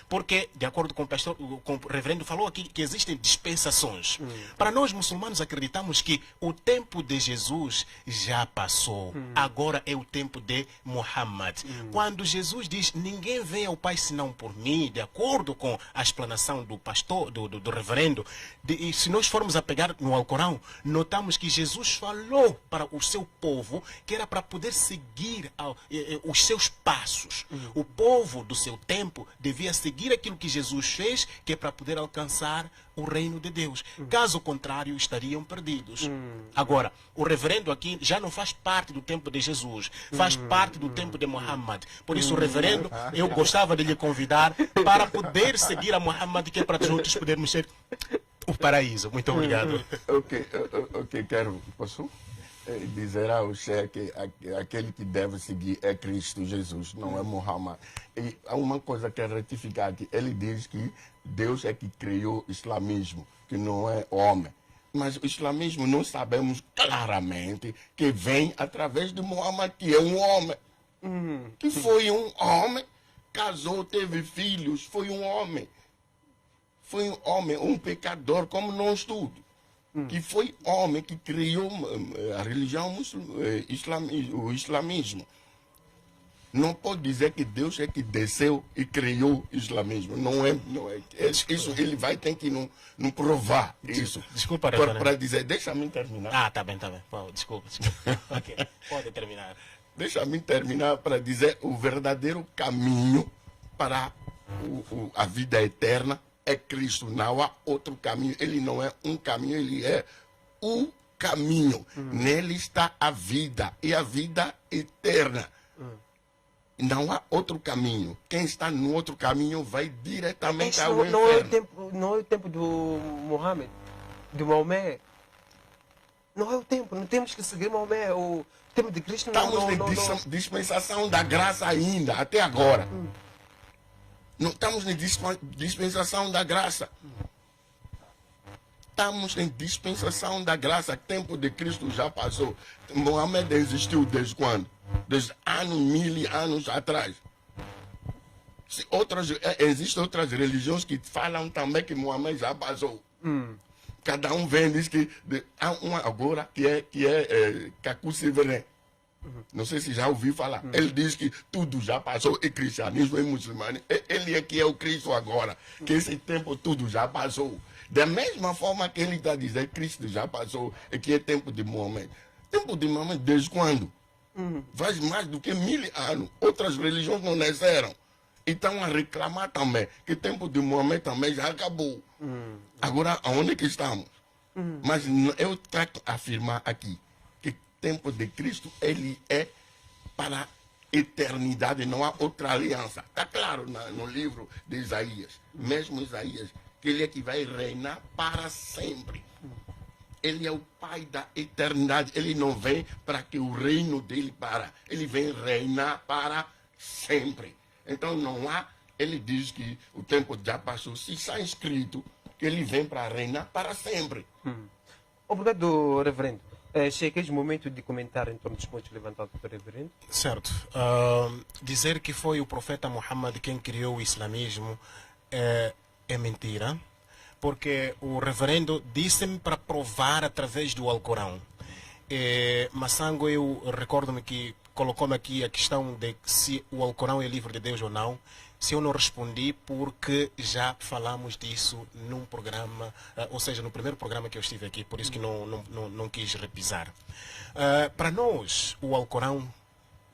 Porque, de acordo com o reverendo falou aqui, que existem dispensações. Para nós muçulmanos acreditamos que o tempo de Jesus já passou. Agora é o tempo de Muhammad. Quando Jesus diz, ninguém vem ao Pai senão por mim, de acordo com a explanação do pastor, do reverendo, e se nós formos a pegar no Alcorão, notamos que Jesus falou para o seu povo que era para poder seguir os seus passos. O povo do seu tempo devia seguir aquilo que Jesus fez, que é para poder alcançar o reino de Deus. Caso contrário, estariam perdidos. Agora, o reverendo aqui já não faz parte do tempo de Jesus, faz parte do tempo de Muhammad. Por isso, o reverendo, eu gostava de lhe convidar para poder seguir a Muhammad, que é para juntos podermos ser o paraíso. Muito obrigado. Ok, posso dizer ao Sheikh que aquele que deve seguir é Cristo Jesus, não é Muhammad. E há uma coisa que é retificar aqui. Ele diz que Deus é que criou o islamismo, que não é homem. Mas o islamismo nós sabemos claramente que vem através de Muhammad, que é um homem. Que foi um homem, casou, teve filhos, foi um homem. Foi um homem, um pecador como nós todos. Que foi homem que criou a religião o islamismo. Não pode dizer que Deus é que desceu e criou o islamismo. Não é. Isso ele vai ter que não provar isso. Desculpa, para dizer, deixa-me terminar. Tá bem. Pô, desculpa. Ok, pode terminar. Deixa-me terminar para dizer o verdadeiro caminho para a vida eterna é Cristo. Não há outro caminho. Ele não é um caminho, ele é o caminho. Nele está a vida e a vida eterna. Não há outro caminho. Quem está no outro caminho vai diretamente ao inferno. Não é o tempo do Muhammad, do Maomé. Não é o tempo. Não temos que seguir Maomé. O tempo de Cristo não. Estamos em dispensação da graça ainda, até agora. Não estamos em dispensação da graça. Estamos em dispensação da graça. O tempo de Cristo já passou. Mohamed existiu desde quando? Desde mil anos atrás. Existem outras religiões que falam também que Mohamed já passou. Cada um vem e diz que há uma agora que é Kaku Severin. Não sei se já ouviu falar. Ele diz que tudo já passou, e cristianismo e muçulmano. Ele é que é o Cristo agora. Que esse tempo tudo já passou. Da mesma forma que ele está dizendo que Cristo já passou e que é tempo de Mohamed. Tempo de Mohamed desde quando? Faz mais do que 1000 anos. Outras religiões não nasceram. E estão a reclamar também que o tempo de Mohamed também já acabou. Agora, aonde que estamos? Mas eu trato de afirmar aqui que o tempo de Cristo ele é para eternidade, não há outra aliança. Está claro no livro de Isaías, mesmo Isaías, que ele é que vai reinar para sempre. Ele é o Pai da eternidade. Ele não vem para que o reino dele para. Ele vem reinar para sempre. Então não há, ele diz que o tempo já passou. Se está escrito que ele vem para reinar para sempre. Obrigado, reverendo. Chega o momento de comentar em torno dos pontos levantados pelo reverendo. Certo. Dizer que foi o profeta Muhammad quem criou o islamismo é mentira, porque o reverendo disse-me para provar através do Alcorão. Massango, eu recordo-me que colocou-me aqui a questão de se o Alcorão é livro de Deus ou não. Se eu não respondi, porque já falamos disso num programa, ou seja, no primeiro programa que eu estive aqui, por isso que não quis repisar. Para nós, o Alcorão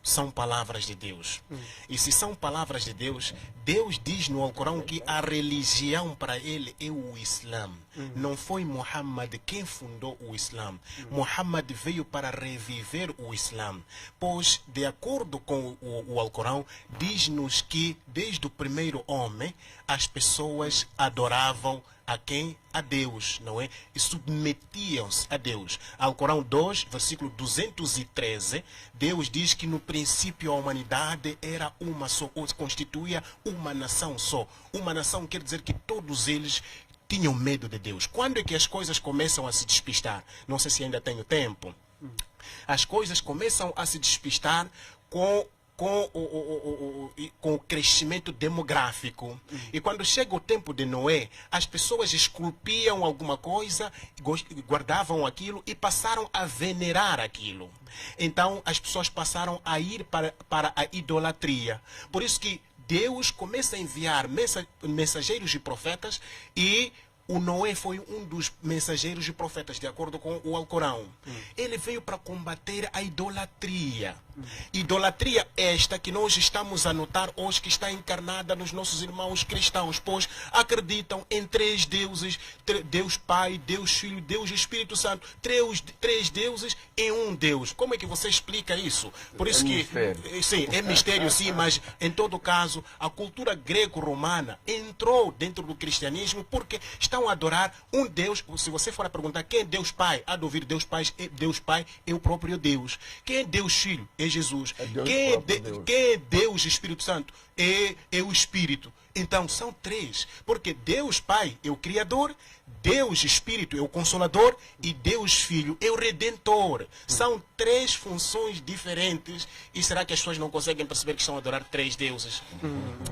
são palavras de Deus. E se são palavras de Deus, Deus diz no Alcorão que a religião para ele é o Islã. Não foi Muhammad quem fundou o Islã. Muhammad veio para reviver o Islã. Pois, de acordo com o Alcorão, diz-nos que desde o primeiro homem, as pessoas adoravam a quem? A Deus, não é? E submetiam-se a Deus. Alcorão 2, versículo 213, Deus diz que no princípio a humanidade era uma só, ou constituía uma nação só. Uma nação quer dizer que todos eles tinham medo de Deus. Quando é que as coisas começam a se despistar? Não sei se ainda tenho tempo. As coisas começam a se despistar com o crescimento demográfico. E quando chega o tempo de Noé, as pessoas esculpiam alguma coisa, guardavam aquilo e passaram a venerar aquilo. Então as pessoas passaram a ir para a idolatria. Por isso que Deus começa a enviar mensageiros e profetas, e o Noé foi um dos mensageiros e profetas, de acordo com o Alcorão. Ele veio para combater a idolatria. Idolatria esta que nós estamos a notar hoje, que está encarnada nos nossos irmãos cristãos, pois acreditam em três deuses, Deus Pai, Deus Filho, Deus Espírito Santo, três deuses em um Deus. Como é que você explica isso? Por isso que, sim, é mistério sim, mas em todo caso, a cultura greco-romana entrou dentro do cristianismo porque estão a adorar um Deus. Se você for a perguntar quem é Deus Pai, há de ouvir Deus Pai é o próprio Deus. Quem é Deus Filho? É Jesus. Quem é Deus Espírito Santo? É o Espírito. Então são três, porque Deus Pai é o Criador, Deus Espírito é o Consolador e Deus Filho é o Redentor. São três funções diferentes. E será que as pessoas não conseguem perceber que estão a adorar três deuses?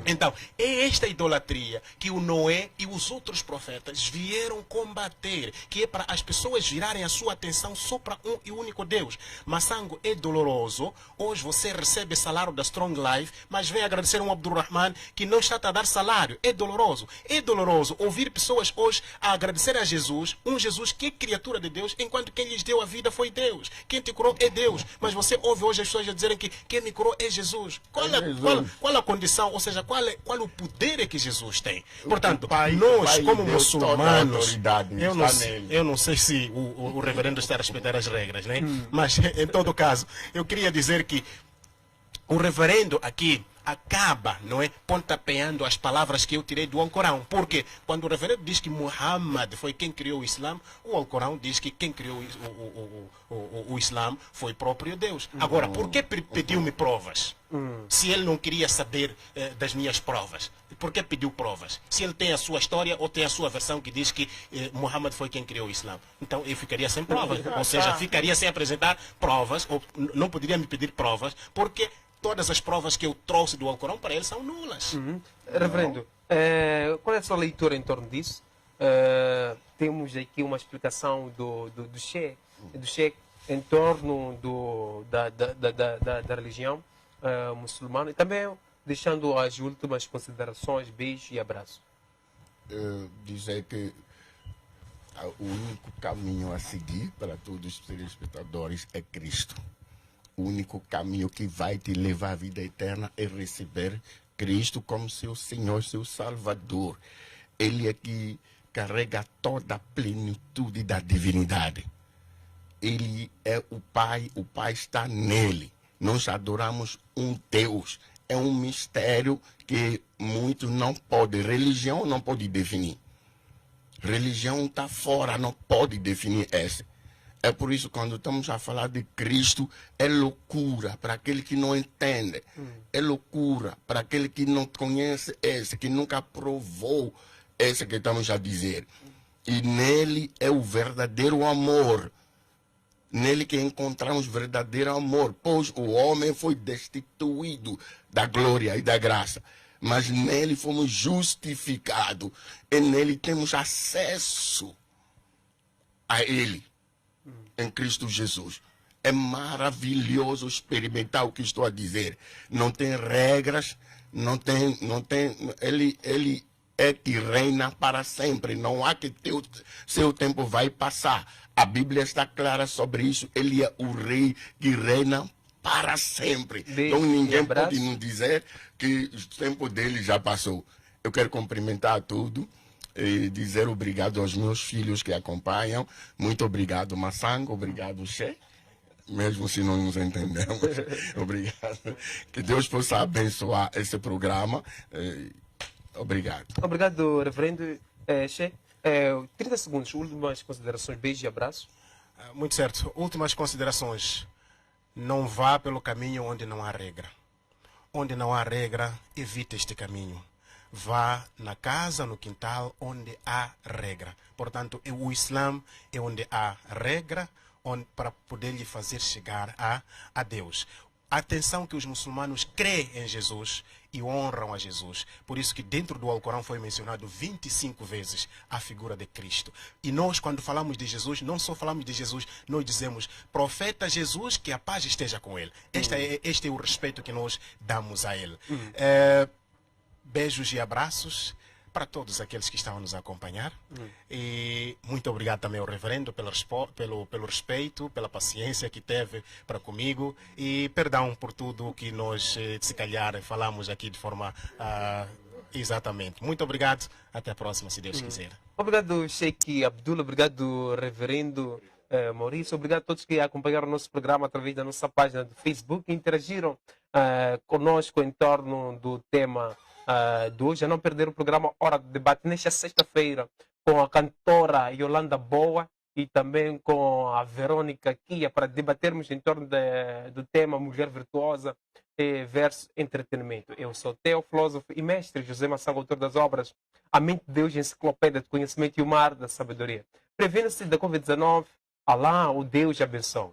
Então, é esta idolatria que o Noé e os outros profetas vieram combater, que é para as pessoas virarem a sua atenção só para um e único Deus. Massango, é doloroso. Hoje você recebe salário da Strong Life, mas vem agradecer um Abdurrahman que não está a dar salário. É doloroso. É doloroso ouvir pessoas hoje a agradecer a Jesus, um Jesus que é criatura de Deus, enquanto quem lhes deu a vida foi Deus. Quem te curou é Deus. Mas você ouve hoje as pessoas a dizerem que quem me curou é Jesus. Qual a condição, ou seja, qual é o poder que Jesus tem? Portanto, nós como muçulmanos, eu não sei se o reverendo está a respeitar as regras, né? Mas em todo caso, eu queria dizer que o reverendo aqui acaba, não é, pontapeando as palavras que eu tirei do Alcorão. Porque quando o reverendo diz que Muhammad foi quem criou o Islã, o Alcorão diz que quem criou o Islã foi o próprio Deus. Agora, por que pediu-me provas? Se ele não queria saber das minhas provas, por que pediu provas? Se ele tem a sua história ou tem a sua versão que diz que Muhammad foi quem criou o Islã, então eu ficaria sem provas. Ou seja, ficaria sem apresentar provas, ou não poderia me pedir provas, porque todas as provas que eu trouxe do Alcorão para ele são nulas. Reverendo, qual é a sua leitura em torno disso? Temos aqui uma explicação do Sheikh em torno da religião muçulmana, e também deixando as últimas considerações, beijo e abraço. Dizer que o único caminho a seguir para todos os telespectadores é Cristo. O único caminho que vai te levar à vida eterna é receber Cristo como seu Senhor, seu Salvador. Ele é que carrega toda a plenitude da divinidade. Ele é o Pai está nele. Nós adoramos um Deus. É um mistério que muitos não podem. Religião não pode definir. Religião está fora, não pode definir essa. É por isso que quando estamos a falar de Cristo, é loucura para aquele que não entende. É loucura para aquele que não conhece esse, que nunca provou esse que estamos a dizer. E nele é o verdadeiro amor. Nele que encontramos verdadeiro amor. Pois o homem foi destituído da glória e da graça. Mas nele fomos justificados. E nele temos acesso a ele. Em Cristo Jesus. É maravilhoso experimentar o que estou a dizer. Não tem regras, ele é que reina para sempre. Não há que seu tempo vai passar. A Bíblia está clara sobre isso. Ele é o rei que reina para sempre. Beijo, então ninguém abraço. pode nos dizer que o tempo dele já passou. Eu quero cumprimentar tudo. E dizer obrigado aos meus filhos que acompanham. Muito obrigado, Massango. Obrigado, Che. Mesmo se não nos entendemos. Obrigado. Que Deus possa abençoar esse programa. Obrigado. Obrigado, reverendo Che. 30 segundos, últimas considerações, beijo e abraço. Muito certo. Últimas considerações. Não vá pelo caminho onde não há regra. Onde não há regra, evite este caminho. Vá na casa, no quintal, onde há regra. Portanto, o Islã é onde há regra para poder lhe fazer chegar a Deus. Atenção que os muçulmanos creem em Jesus e honram a Jesus. Por isso que dentro do Alcorão foi mencionado 25 vezes a figura de Cristo. E nós, quando falamos de Jesus, não só falamos de Jesus, nós dizemos, profeta Jesus, que a paz esteja com ele. Este é o respeito que nós damos a ele. Beijos e abraços para todos aqueles que estão a nos acompanhar. E muito obrigado também ao reverendo pelo respeito, pela paciência que teve para comigo. E perdão por tudo que nós, se calhar, falamos aqui de forma exatamente. Muito obrigado. Até a próxima, se Deus quiser. Obrigado, Sheikh Abdullah. Obrigado, reverendo Maurício. Obrigado a todos que acompanharam o nosso programa através da nossa página do Facebook e interagiram conosco em torno do tema de hoje. A não perder o programa Hora do Debate nesta sexta-feira com a cantora Yolanda Boa e também com a Verônica Kia para debatermos em torno do tema Mulher Virtuosa versus Entretenimento. Eu sou Theo, filósofo e mestre José Massango, autor das obras A Mente de Deus, Enciclopédia de Conhecimento e o Mar da Sabedoria. Previna-se da Covid-19. Alá, o Deus abençoe.